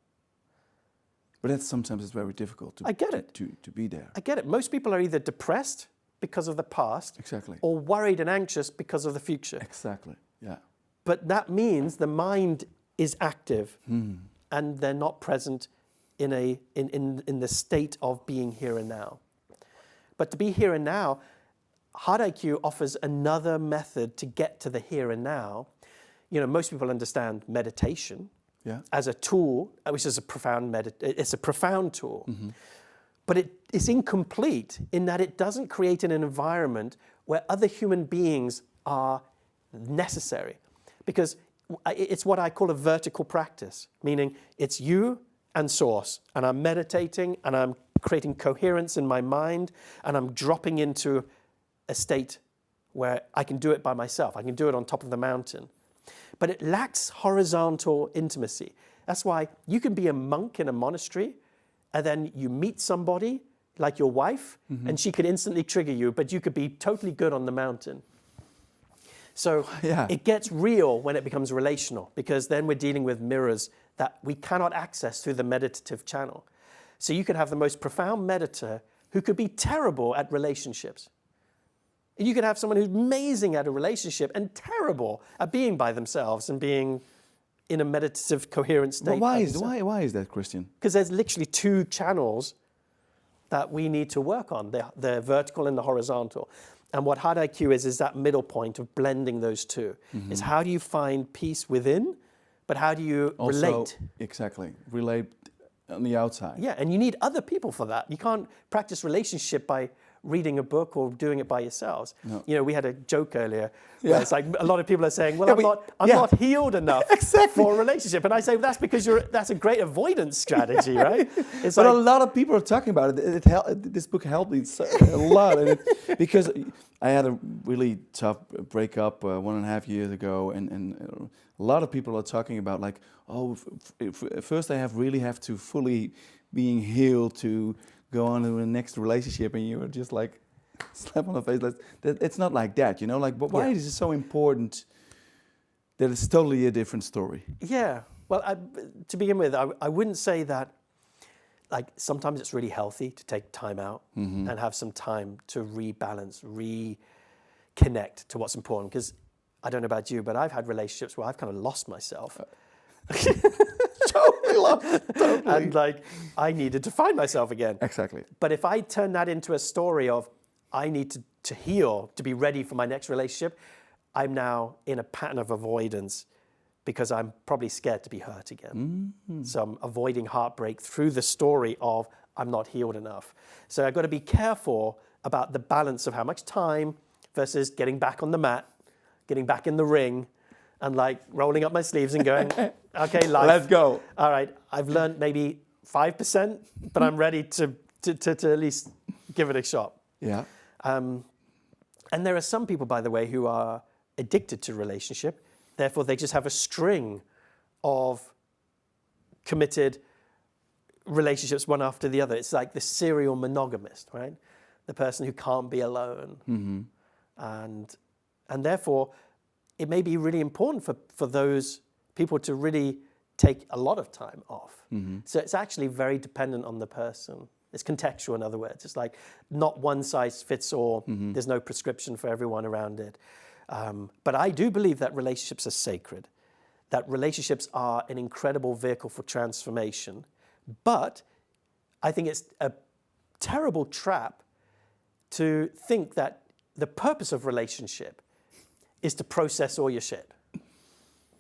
But sometimes it's very difficult to be there. I get it. Most people are either depressed because of the past, or worried and anxious because of the future. Exactly, yeah. But that means the mind is active and they're not present in the state of being here and now. But to be here and now, Heart IQ offers another method to get to the here and now. You know, most people understand meditation as a tool, which is it's a profound tool. But it is incomplete in that it doesn't create an environment where other human beings are necessary. Because it's what I call a vertical practice, meaning it's you and source, and I'm meditating, and I'm creating coherence in my mind, and I'm dropping into a state where I can do it by myself. I can do it on top of the mountain. But it lacks horizontal intimacy. That's why you can be a monk in a monastery, and then you meet somebody like your wife, and she could instantly trigger you, but you could be totally good on the mountain. So it gets real when it becomes relational, because then we're dealing with mirrors that we cannot access through the meditative channel. So you could have the most profound meditator who could be terrible at relationships. You could have someone who's amazing at a relationship and terrible at being by themselves and being in a meditative, coherent state. Well, why is that, Christian? Because there's literally two channels that we need to work on, the vertical and the horizontal. And what Hard IQ is that middle point of blending those two. Is how do you find peace within, but how do you relate? Exactly, relate on the outside. Yeah, and you need other people for that. You can't practice relationship by reading a book or doing it by yourselves. No. You know, we had a joke earlier where it's like a lot of people are saying, well, I'm not healed enough for a relationship. And I say, well, that's because that's a great avoidance strategy, right? But a lot of people are talking about it. This book helped me a lot. Because I had a really tough breakup 1.5 years ago. And a lot of people are talking about like, first I really have to fully being healed to go on to the next relationship, and you were just like slap on the face. It's not like that, you know. Like, but why is it so important that it's totally a different story? Yeah. Well, to begin with, I wouldn't say that. Like sometimes it's really healthy to take time out and have some time to rebalance, reconnect to what's important. Because I don't know about you, but I've had relationships where I've kind of lost myself. Totally lost. Totally. And like, I needed to find myself again. Exactly. But if I turn that into a story of, I need to heal, to be ready for my next relationship, I'm now in a pattern of avoidance because I'm probably scared to be hurt again. So I'm avoiding heartbreak through the story of, I'm not healed enough. So I've got to be careful about the balance of how much time versus getting back on the mat, getting back in the ring, and like rolling up my sleeves and going, okay, life. Let's go. All right, I've learned maybe 5%, but I'm ready to at least give it a shot. Yeah. And there are some people, by the way, who are addicted to relationship. Therefore, they just have a string of committed relationships one after the other. It's like the serial monogamist, right? The person who can't be alone. And therefore, it may be really important for those people to really take a lot of time off. So it's actually very dependent on the person. It's contextual, in other words. It's like not one size fits all. There's no prescription for everyone around it. But I do believe that relationships are sacred, that relationships are an incredible vehicle for transformation. But I think it's a terrible trap to think that the purpose of relationship is to process all your shit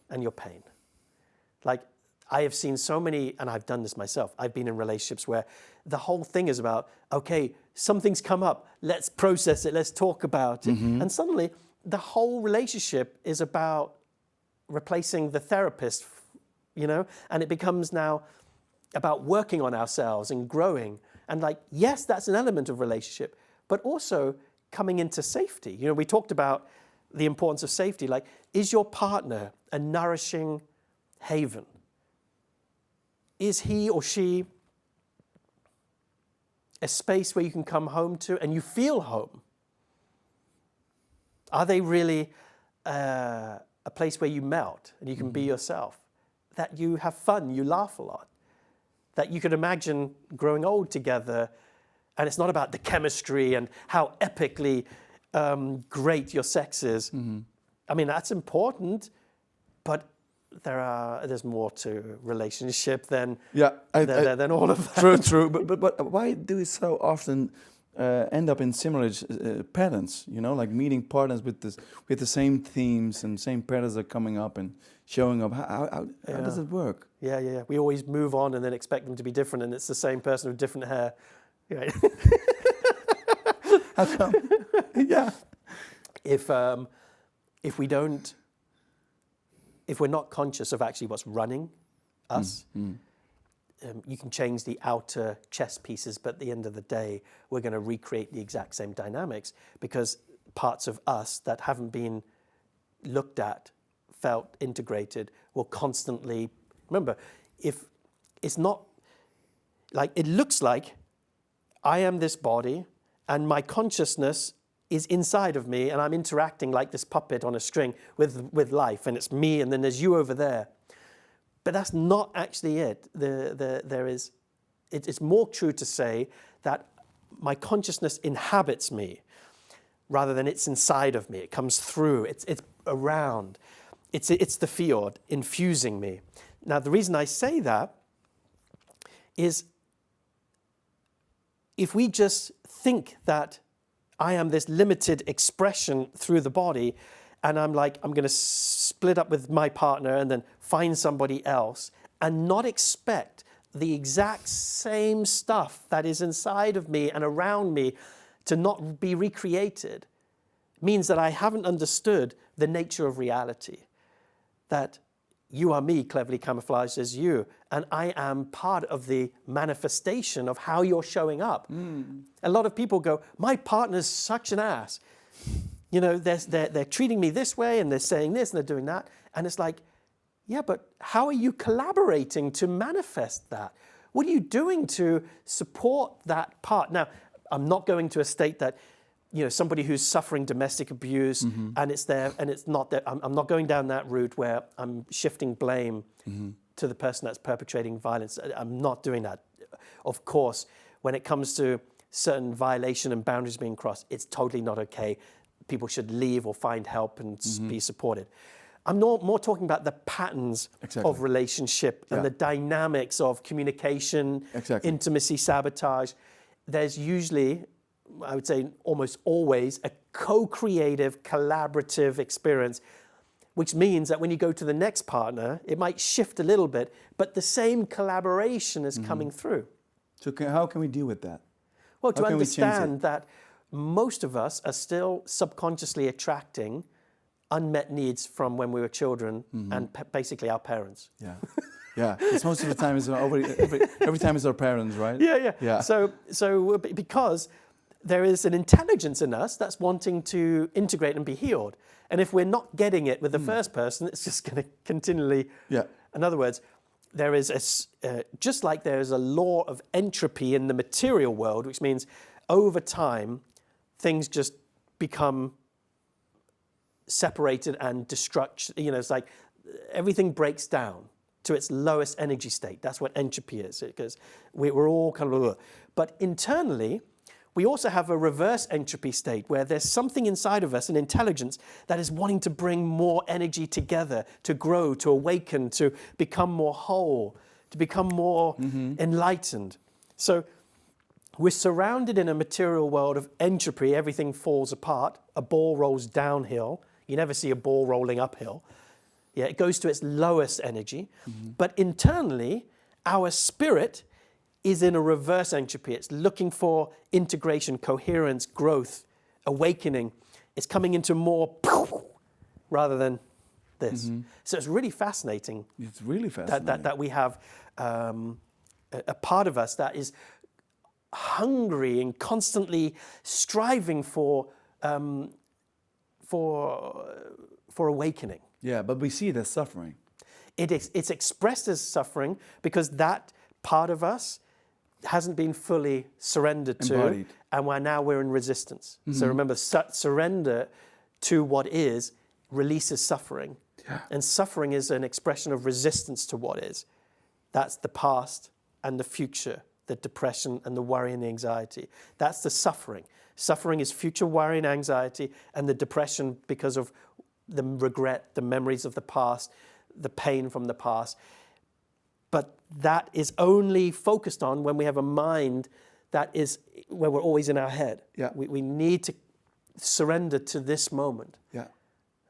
and your pain. Like, I have seen so many, and I've done this myself, I've been in relationships where the whole thing is about, okay, something's come up, let's process it, let's talk about it. And suddenly, the whole relationship is about replacing the therapist, you know? And it becomes now about working on ourselves and growing. And like, yes, that's an element of relationship, but also coming into safety. You know, we talked about the importance of safety. Like, is your partner a nourishing haven? Is he or she a space where you can come home to and you feel home? Are they really a place where you melt and you can be yourself? That you have fun, you laugh a lot? That you could imagine growing old together, and it's not about the chemistry and how epically great your sex is. I mean, that's important, but there's more to relationship than all of that. True. But why do we so often end up in similar patterns? You know, like meeting partners with the same themes and same patterns are coming up and showing up. How does it work? Yeah. We always move on and then expect them to be different, and it's the same person with different hair. Right. How come? Yeah. If we're not conscious of actually what's running us, you can change the outer chess pieces, but at the end of the day, we're going to recreate the exact same dynamics because parts of us that haven't been looked at, felt, integrated will constantly... Remember, if it's not like... It looks like I am this body and my consciousness is inside of me and I'm interacting like this puppet on a string with life, and it's me and then there's you over there. But that's not actually it. It's more true to say that my consciousness inhabits me rather than it's inside of me. It comes through, it's around. It's the field infusing me. Now, the reason I say that is if we just think that I am this limited expression through the body, and I'm going to split up with my partner and then find somebody else and not expect the exact same stuff that is inside of me and around me to not be recreated, means that I haven't understood the nature of reality. That you are me, cleverly camouflaged as you, and I am part of the manifestation of how you're showing up. A lot of people go, my partner's such an ass. You know, they're treating me this way and they're saying this and they're doing that. And it's like, yeah, but how are you collaborating to manifest that? What are you doing to support that part? Now, I'm not going to a state that, you know, somebody who's suffering domestic abuse and it's there and it's not there. I'm not going down that route where I'm shifting blame to the person that's perpetrating violence. I'm not doing that. Of course, when it comes to certain violation and boundaries being crossed, it's totally not okay. People should leave or find help and be supported. I'm more talking about the patterns of relationship and the dynamics of communication, intimacy, sabotage. There's usually, I would say almost always, a co-creative, collaborative experience, which means that when you go to the next partner, it might shift a little bit, but the same collaboration is coming through. So how can we deal with that? Well, to understand that most of us are still subconsciously attracting unmet needs from when we were children and basically our parents. Yeah, yeah. It's most of the time every time it's our parents, right? Yeah. So because there is an intelligence in us that's wanting to integrate and be healed, and if we're not getting it with the first person, it's just going to continually. Yeah. In other words, there is just like there is a law of entropy in the material world, which means over time things just become separated and destruct. You know, it's like everything breaks down to its lowest energy state. That's what entropy is, because we're all kind of... But internally, we also have a reverse entropy state where there's something inside of us, an intelligence, that is wanting to bring more energy together, to grow, to awaken, to become more whole, to become more enlightened. So we're surrounded in a material world of entropy. Everything falls apart. A ball rolls downhill. You never see a ball rolling uphill. Yeah, it goes to its lowest energy. But internally, our spirit is in a reverse entropy. It's looking for integration, coherence, growth, awakening. It's coming into more rather than this. So it's really fascinating. It's really fascinating. That we have a part of us that is hungry and constantly striving for awakening. Yeah, but we see it as suffering. It's expressed as suffering because that part of us hasn't been fully surrendered to, and we're in resistance. So remember, surrender to what is releases suffering. Yeah. And suffering is an expression of resistance to what is. That's the past and the future, the depression and the worry and the anxiety. That's the suffering. Suffering is future worry and anxiety, and the depression because of the regret, the memories of the past, the pain from the past. But that is only focused on when we have a mind that is where we're always in our head. Yeah. We need to surrender to this moment. Yeah.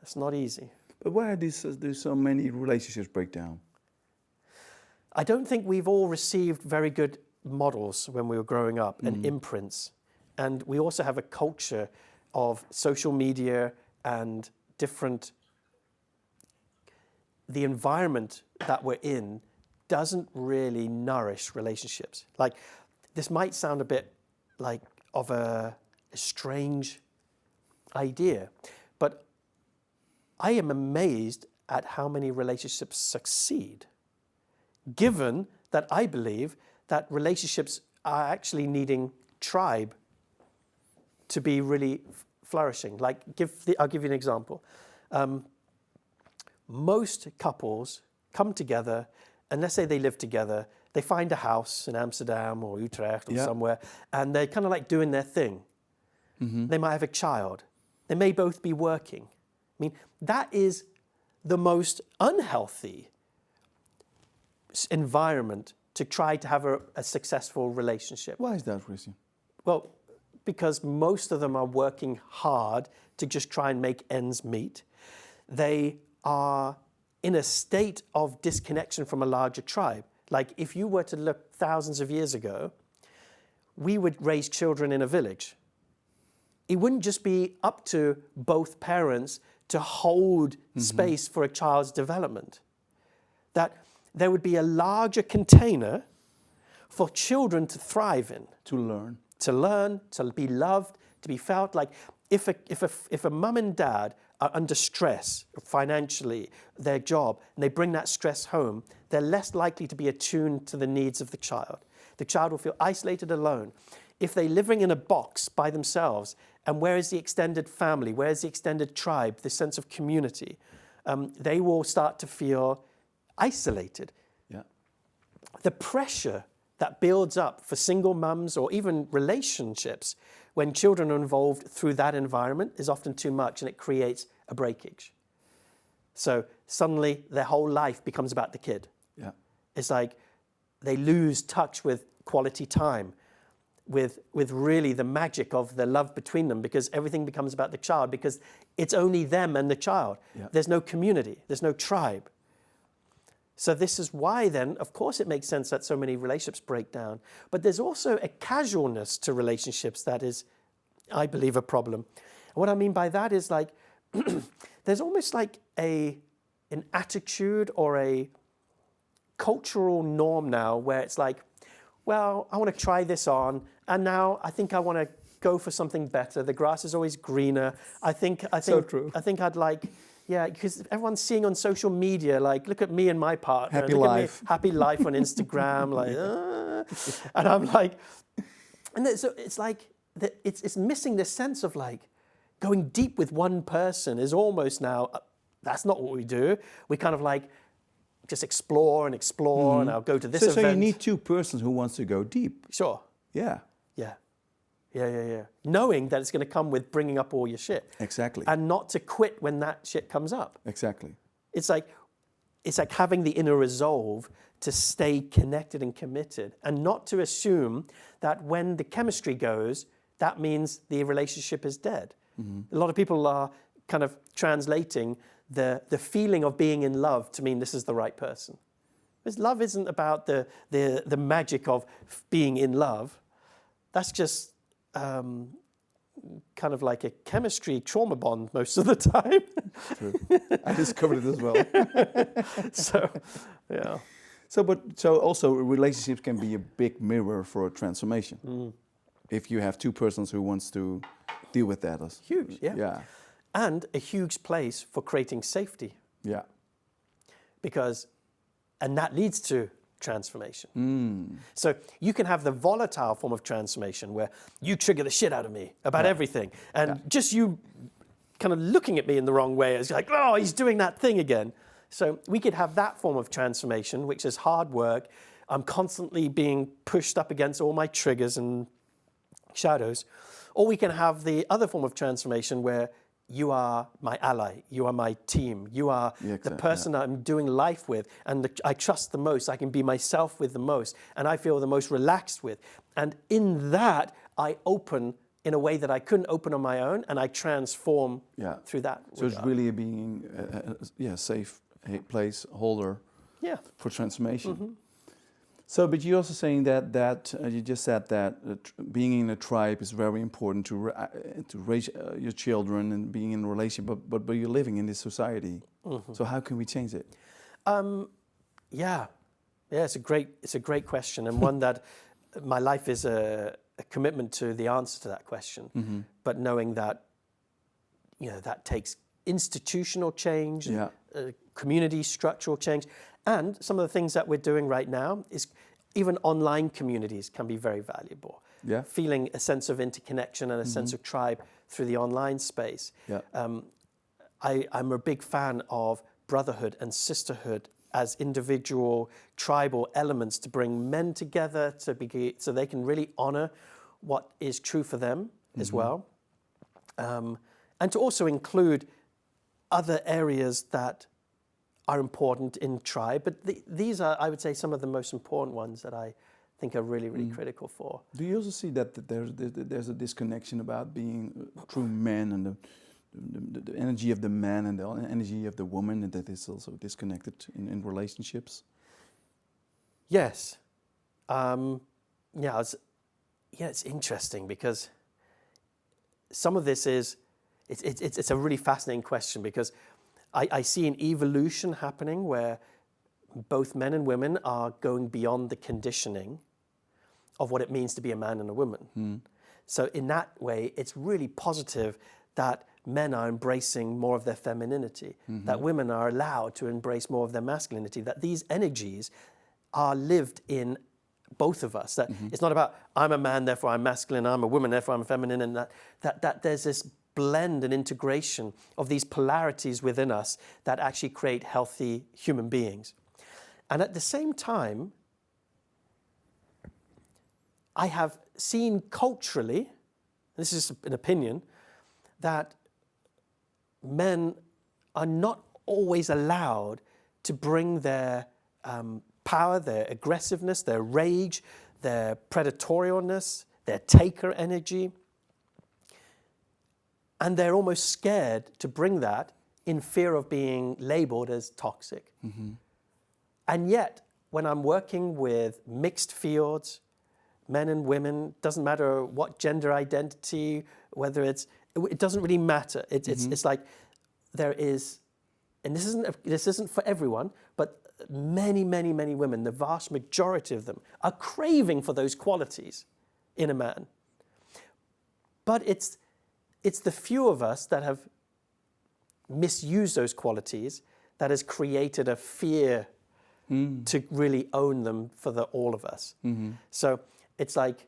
It's not easy. But why do so many relationships break down? I don't think we've all received very good models when we were growing up and imprints. And we also have a culture of social media and the environment that we're in doesn't really nourish relationships. Like, this might sound a bit like of a strange idea, but I am amazed at how many relationships succeed, given that I believe that relationships are actually needing tribe to be really flourishing. Like, I'll give you an example. Most couples come together, and let's say they live together, they find a house in Amsterdam or Utrecht or somewhere, and they're kind of like doing their thing. Mm-hmm. They might have a child. They may both be working. I mean, that is the most unhealthy environment to try to have a successful relationship. Why is that, Christian? Well, because most of them are working hard to just try and make ends meet. They are in a state of disconnection from a larger tribe. Like, if you were to look thousands of years ago, we would raise children in a village. It wouldn't just be up to both parents to hold space for a child's development. That there would be a larger container for children to thrive in. To learn, to be loved, to be felt. Like, if a mum and dad are under stress financially, their job, and they bring that stress home, they're less likely to be attuned to the needs of the child. The child will feel isolated, alone. If they're living in a box by themselves, and where is the extended family, where is the extended tribe, the sense of community, they will start to feel isolated. Yeah. The pressure that builds up for single mums or even relationships when children are involved through that environment is often too much, and it creates a breakage. So suddenly their whole life becomes about the kid. Yeah. It's like they lose touch with quality time, with really the magic of the love between them, because everything becomes about the child, because it's only them and the child. Yeah. There's no community, there's no tribe. So this is why then, of course, it makes sense that so many relationships break down. But there's also a casualness to relationships that is, I believe, a problem. And what I mean by that is, like, there's almost like an attitude or a cultural norm now where it's like, well, I want to try this on, and now I think I want to go for something better. The grass is always greener. I think So true. I think I'd like. Yeah, because everyone's seeing on social media, like, look at me and my partner. Happy look life. At me, happy life on Instagram. Like, and I'm like, and so it's like, it's missing this sense of, like, going deep with one person is almost now, that's not what we do. We kind of like just explore, and I'll go to this event. So you need two persons who wants to go deep. Sure. Yeah. Yeah. Knowing that it's going to come with bringing up all your shit. Exactly. And not to quit when that shit comes up. Exactly. It's like having the inner resolve to stay connected and committed, and not to assume that when the chemistry goes, that means the relationship is dead. Mm-hmm. A lot of people are kind of translating the feeling of being in love to mean this is the right person. Because love isn't about the magic of being in love. That's just kind of like a chemistry trauma bond most of the time. True. I discovered it as well. So, yeah. So also relationships can be a big mirror for a transformation. Mm. If you have two persons who wants to deal with that. Huge, yeah. Yeah. And a huge place for creating safety. Yeah. And that leads to transformation. Mm. So you can have the volatile form of transformation where you trigger the shit out of me about everything. And just you kind of looking at me in the wrong way, it's like, oh, he's doing that thing again. So we could have that form of transformation, which is hard work. I'm constantly being pushed up against all my triggers and shadows. Or we can have the other form of transformation where you are my ally, you are my team, you are the person I'm doing life with, and I trust the most, I can be myself with the most, and I feel the most relaxed with. And in that, I open in a way that I couldn't open on my own, and I transform through that. So it's really being a safe place holder for transformation. Mm-hmm. So, but you're also saying that you just said that being in a tribe is very important to raise your children and being in a relationship, but you're living in this society. Mm-hmm. So how can we change it? Yeah, it's a great question, and one that my life is a commitment to the answer to that question. Mm-hmm. But knowing that, that takes institutional change, Yeah. community structural change, and some of the things that we're doing right now is even online communities can be very valuable. Yeah. Feeling a sense of interconnection and a sense of tribe through the online space. Yeah. I'm a big fan of brotherhood and sisterhood as individual tribal elements to bring men together so they can really honor what is true for them as well. And to also include other areas that are important in tribe. But these are, I would say, some of the most important ones that I think are really, really critical for. Do you also see that there's a disconnection about being true men and the energy of the man and the energy of the woman, and that is also disconnected in relationships? Yes. It's interesting because some of this it's a really fascinating question, because I see an evolution happening where both men and women are going beyond the conditioning of what it means to be a man and a woman. So in that way, it's really positive that men are embracing more of their femininity, that women are allowed to embrace more of their masculinity, that these energies are lived in both of us. That it's not about, I'm a man, therefore I'm masculine, I'm a woman, therefore I'm feminine, and that there's this blend and integration of these polarities within us that actually create healthy human beings. And at the same time, I have seen culturally, this is an opinion, that men are not always allowed to bring their power, their aggressiveness, their rage, their predatorialness, their taker energy. And they're almost scared to bring that in fear of being labeled as toxic. And yet, when I'm working with mixed fields, men and women, doesn't matter what gender identity, whether it doesn't really matter. It's like there is, and this isn't for everyone, but many, many, many women, the vast majority of them, are craving for those qualities in a man. But it's the few of us that have misused those qualities that has created a fear to really own them for all of us. So it's like,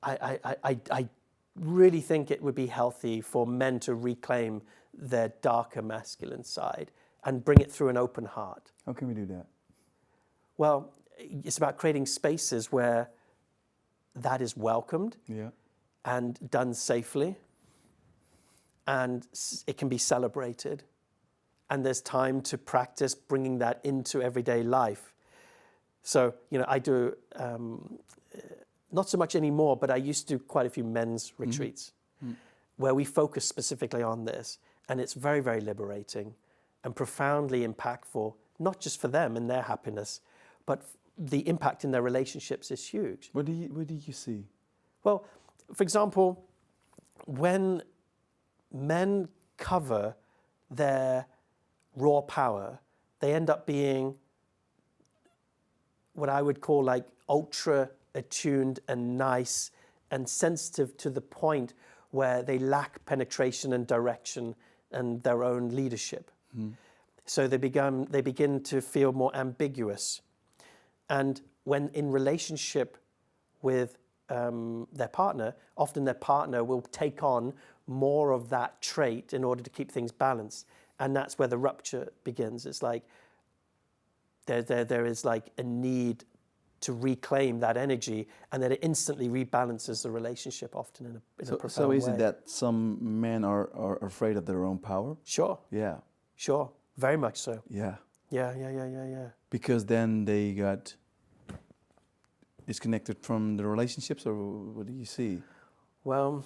I really think it would be healthy for men to reclaim their darker masculine side and bring it through an open heart. How can we do that? Well, it's about creating spaces where that is welcomed and done safely, and it can be celebrated. And there's time to practice bringing that into everyday life. So, I do, not so much anymore, but I used to do quite a few men's retreats where we focus specifically on this. And it's very, very liberating and profoundly impactful, not just for them and their happiness, but the impact in their relationships is huge. What did you see? Well, for example, when men cover their raw power, they end up being what I would call like ultra attuned and nice and sensitive to the point where they lack penetration and direction and their own leadership. So they begin to feel more ambiguous. And when in relationship with their partner, often their partner will take on more of that trait in order to keep things balanced. And that's where the rupture begins. It's like there is like a need to reclaim that energy, and then it instantly rebalances the relationship, often in a profound way. So is it that some men are afraid of their own power? Sure. Yeah. Sure. Very much so. Yeah. Yeah. Because then they got disconnected from the relationships, or what do you see? Well,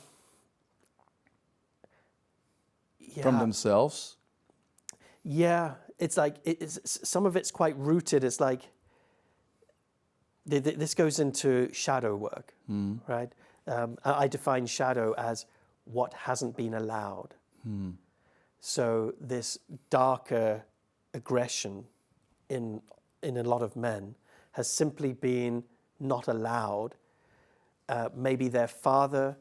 yeah. From themselves? Yeah. It's like, some of it's quite rooted. It's like, this goes into shadow work, right? I define shadow as what hasn't been allowed. So this darker aggression in in a lot of men has simply been not allowed. Maybe their father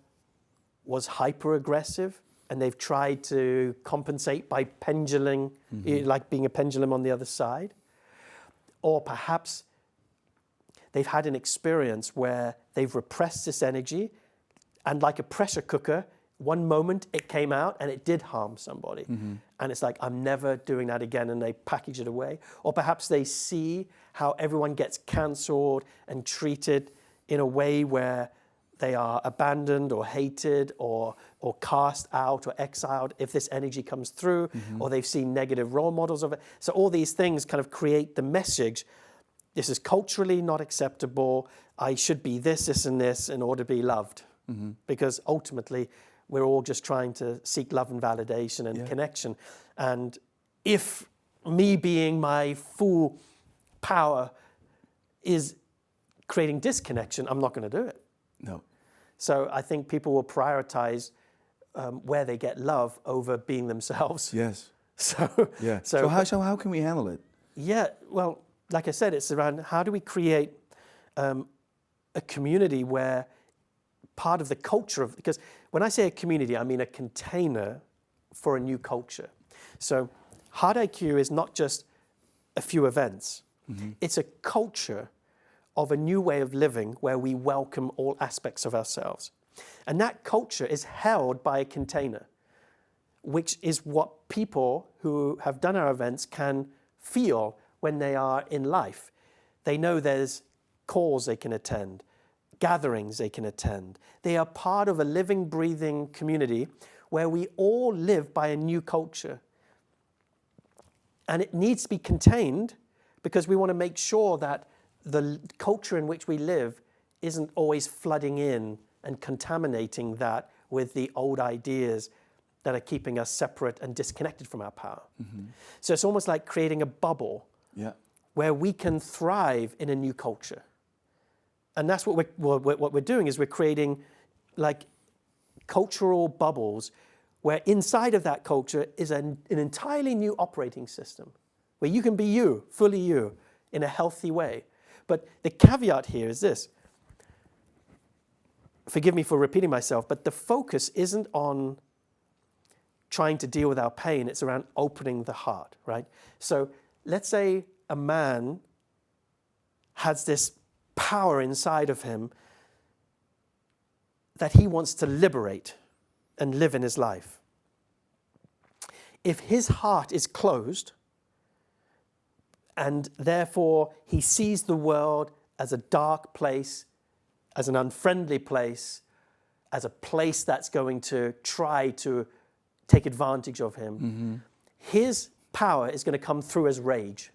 was hyper-aggressive and they've tried to compensate by pendulum, like being a pendulum on the other side. Or perhaps they've had an experience where they've repressed this energy, and like a pressure cooker, one moment it came out and it did harm somebody. And it's like, I'm never doing that again, and they package it away. Or perhaps they see how everyone gets cancelled and treated in a way where they are abandoned or hated or cast out or exiled if this energy comes through, or they've seen negative role models of it. So all these things kind of create the message, this is culturally not acceptable, I should be this, this, and this in order to be loved. Because ultimately, we're all just trying to seek love and validation and connection. And if me being my full power is creating disconnection, I'm not going to do it. No. So I think people will prioritize where they get love over being themselves. Yes. So how can we handle it? Yeah, well, like I said, it's around how do we create a community where part of the culture of, because when I say a community, I mean a container for a new culture. So Hard IQ is not just a few events. It's a culture of a new way of living where we welcome all aspects of ourselves. And that culture is held by a container, which is what people who have done our events can feel when they are in life. They know there's calls they can attend, gatherings they can attend. They are part of a living, breathing community where we all live by a new culture. And it needs to be contained because we want to make sure that the culture in which we live isn't always flooding in and contaminating that with the old ideas that are keeping us separate and disconnected from our power. So it's almost like creating a bubble where we can thrive in a new culture. And that's what we're doing is we're creating like cultural bubbles where inside of that culture is an entirely new operating system where you can be you, fully you, in a healthy way. But the caveat here is this. Forgive me for repeating myself, but the focus isn't on trying to deal with our pain. It's around opening the heart, right? So let's say a man has this power inside of him that he wants to liberate and live in his life. If his heart is closed, and therefore he sees the world as a dark place, as an unfriendly place, as a place that's going to try to take advantage of him, his power is going to come through as rage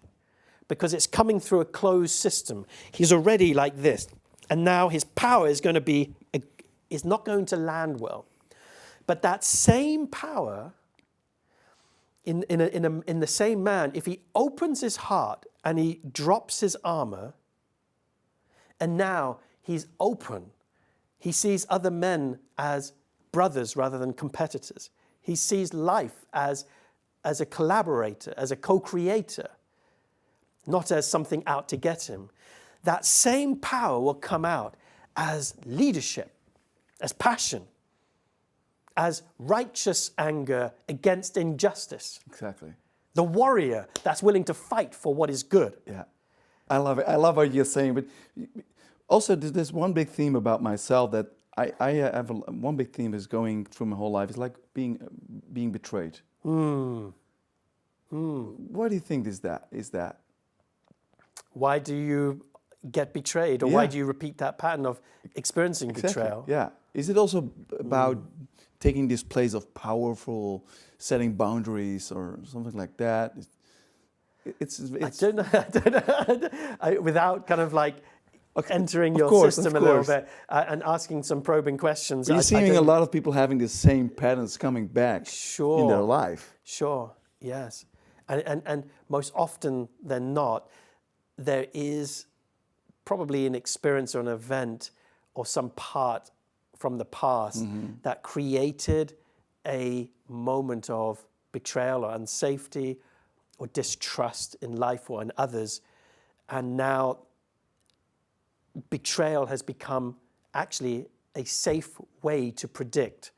because it's coming through a closed system. He's already like this, and now his power is going to be, is not going to land well. But that same power in the same man, if he opens his heart and he drops his armor, and now he's open, he sees other men as brothers rather than competitors. He sees life as a collaborator, as a co-creator, not as something out to get him. That same power will come out as leadership, as passion, as righteous anger against injustice. Exactly. The warrior that's willing to fight for what is good. Yeah, I love it. I love what you're saying. But also, there's one big theme about myself that I have. One big theme is going through my whole life is like being betrayed. What do you think is that? Why do you get betrayed, or why do you repeat that pattern of experiencing betrayal? Yeah. Is it also about taking this place of powerful, setting boundaries or something like that? It's I don't know. Without kind of like entering your system a little bit and asking some probing questions. But you're seeing a lot of people having the same patterns coming back in their life. Sure, yes. And most often than not, there is probably an experience or an event or some part from the past that created a moment of betrayal or unsafety or distrust in life or in others. And now betrayal has become actually a safe way to predict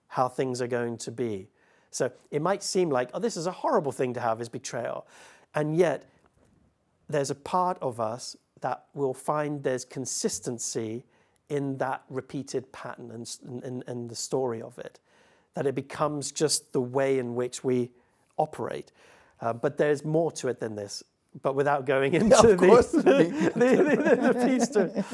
how things are going to be. So it might seem like, oh, this is a horrible thing to have, is betrayal. And yet there's a part of us that will find there's consistency in that repeated pattern and the story of it, that it becomes just the way in which we operate. But there's more to it than this. But without going into the piece to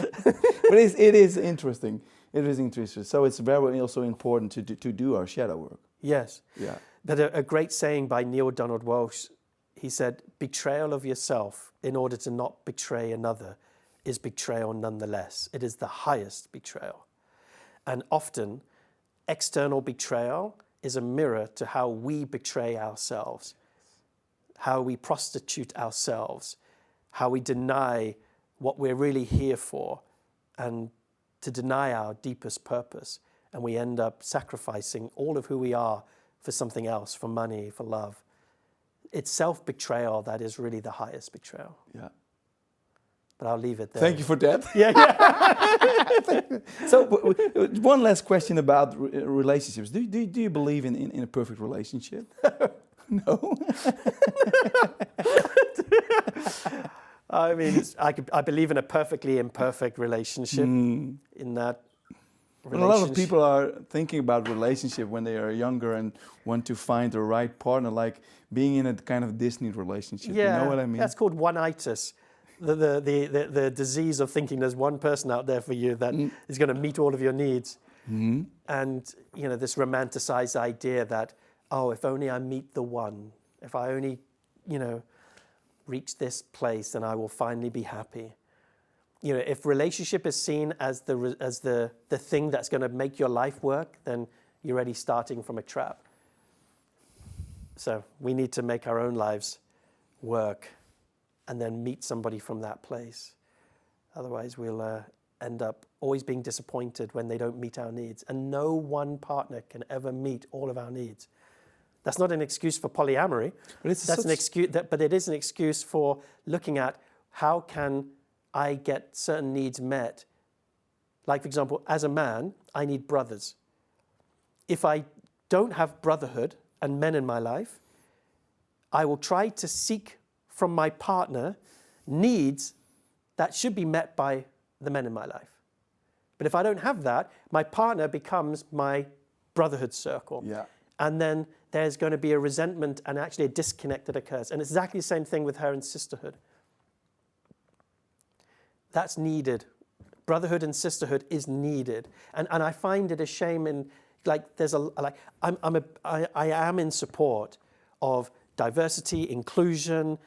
But it is interesting. It is interesting. So it's very also important to do our shadow work. Yes. Yeah. But a great saying by Neil Donald Walsh, he said, betrayal of yourself in order to not betray another is betrayal nonetheless. It is the highest betrayal. And often, external betrayal is a mirror to how we betray ourselves, how we prostitute ourselves, how we deny what we're really here for, and to deny our deepest purpose. And we end up sacrificing all of who we are for something else, for money, for love. It's self-betrayal that is really the highest betrayal. Yeah. But I'll leave it there. Thank you for that. Yeah. So one last question about relationships. Do you believe in a perfect relationship? No. I mean, I believe in a perfectly imperfect relationship. In that relationship. A lot of people are thinking about relationship when they are younger and want to find the right partner, like being in a kind of Disney relationship. Yeah, you know what I mean? That's called one-itis. The disease of thinking there's one person out there for you that is going to meet all of your needs. And, you know, this romanticized idea that, oh, if only I meet the one, if I only, you know, reach this place, then I will finally be happy. You know, if relationship is seen as the thing that's going to make your life work, then you're already starting from a trap. So we need to make our own lives work and then meet somebody from that place. Otherwise, we'll end up always being disappointed when they don't meet our needs. And no one partner can ever meet all of our needs. That's not an excuse for polyamory. But but it is an excuse for looking at how can I get certain needs met. Like, for example, as a man, I need brothers. If I don't have brotherhood and men in my life, I will try to seek from my partner needs that should be met by the men in my life. But if I don't have that, my partner becomes my brotherhood circle. Yeah. And then there's going to be a resentment and actually a disconnect that occurs. And it's exactly the same thing with her in sisterhood. That's needed. Brotherhood and sisterhood is needed. And I find it a shame in, like, there's a, like, I am in support of diversity, inclusion,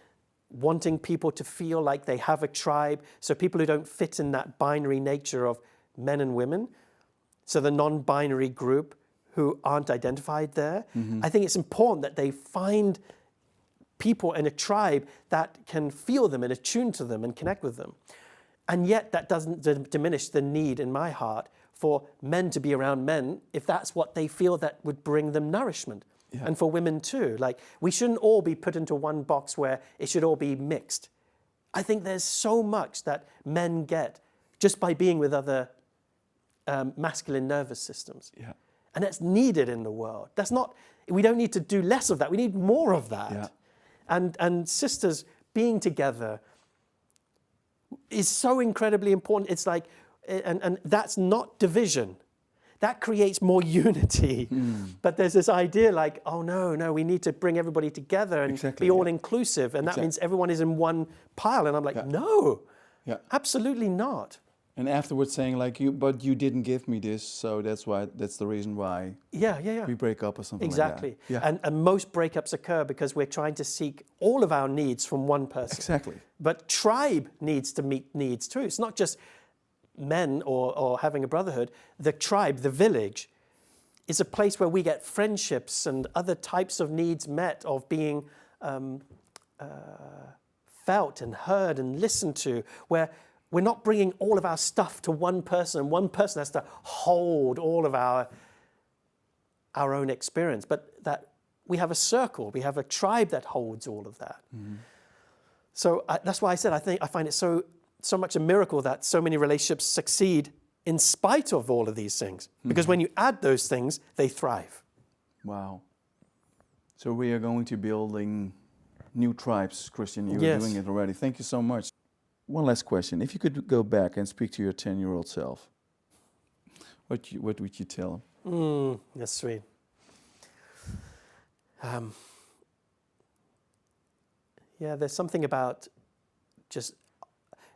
wanting people to feel like they have a tribe. So people who don't fit in that binary nature of men and women, so the non-binary group who aren't identified there, I think it's important that they find people in a tribe that can feel them and attune to them and connect with them. And yet that doesn't diminish the need in my heart for men to be around men if that's what they feel that would bring them nourishment. Yeah. And for women too. Like, we shouldn't all be put into one box where it should all be mixed. I think there's so much that men get just by being with other masculine nervous systems. Yeah. And that's needed in the world. That's not, we don't need to do less of that. We need more of that. Yeah. And sisters being together is so incredibly important. It's like, and that's not division. That creates more unity. But there's this idea like, oh no, we need to bring everybody together and be all inclusive. And that means everyone is in one pile. And I'm like, no, absolutely not. And afterwards saying like, but you didn't give me this, so that's the reason why we break up or something exactly. like that. Yeah. And most breakups occur because we're trying to seek all of our needs from one person. Exactly. But tribe needs to meet needs too. It's not just men or having a brotherhood. The tribe, the village, is a place where we get friendships and other types of needs met, of being felt and heard and listened to, where we're not bringing all of our stuff to one person, and one person has to hold all of our own experience, but that we have a circle, we have a tribe that holds all of that. So that's why I said I find it so much a miracle that so many relationships succeed in spite of all of these things. Because when you add those things, they thrive. Wow. So we are going to building new tribes, Christian. You're Yes. doing it already. Thank you so much. One last question. If you could go back and speak to your 10-year-old self, what would you tell him? That's sweet. Yeah, there's something about just,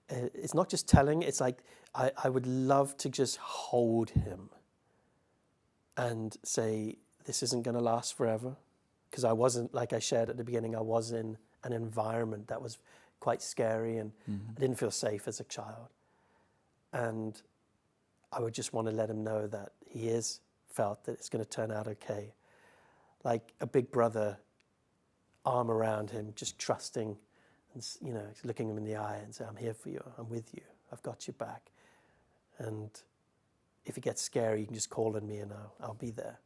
it's not just telling, it's like I would love to just hold him and say, this isn't going to last forever. Because I wasn't, like I shared at the beginning, I was in an environment that was quite scary and I didn't feel safe as a child. And I would just want to let him know that he is felt that it's going to turn out okay. Like a big brother, arm around him, just trusting and, you know, looking him in the eye and say, I'm here for you, I'm with you, I've got you back. And if it gets scary, you can just call on me and I'll be there.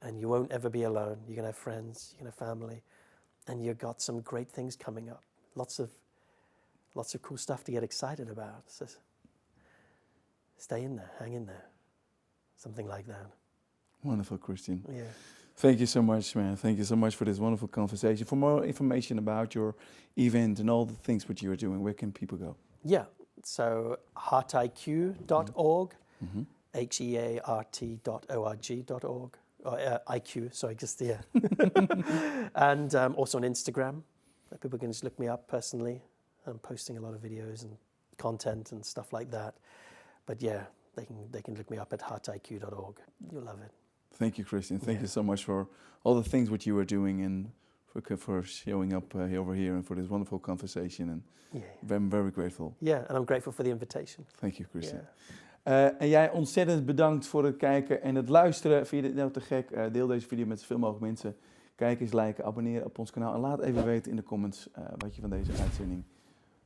And you won't ever be alone. You're going to have friends, you're going to have family, and you've got some great things coming up. Lots of cool stuff to get excited about. So stay in there, hang in there. Something like that. Wonderful, Christian. Yeah. Thank you so much, man. Thank you so much for this wonderful conversation. For more information about your event and all the things that you are doing, where can people go? Yeah. So heartiq.org, heart.org. IQ, sorry, just yeah. And also on Instagram. People can just look me up personally. I'm posting a lot of videos and content and stuff like that. But yeah, they can look me up at heartiq.org. You'll love it. Thank you, Christian. Thank you so much for all the things what you are doing and for showing up over here and for this wonderful conversation. And I'm very grateful. Yeah, and I'm grateful for the invitation. Thank you, Christian. Yeah. En jij ontzettend bedankt voor het kijken en het luisteren. Vind je dit nou te gek? Deel deze video met zoveel mogelijk mensen. Kijk eens, liken, abonneer op ons kanaal. En laat even weten in de comments wat je van deze uitzending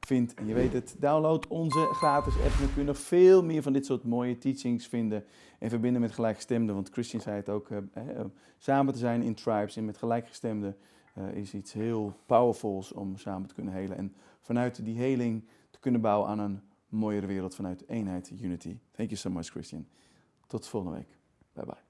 vindt. En je weet het, download onze gratis app. Dan kun je nog veel meer van dit soort mooie teachings vinden. En verbinden met gelijkgestemden. Want Christian zei het ook. Samen te zijn in tribes en met gelijkgestemden is iets heel powerfuls om samen te kunnen helen. En vanuit die heling te kunnen bouwen aan een mooiere wereld vanuit eenheid, unity. Thank you so much, Christian. Tot volgende week. Bye bye.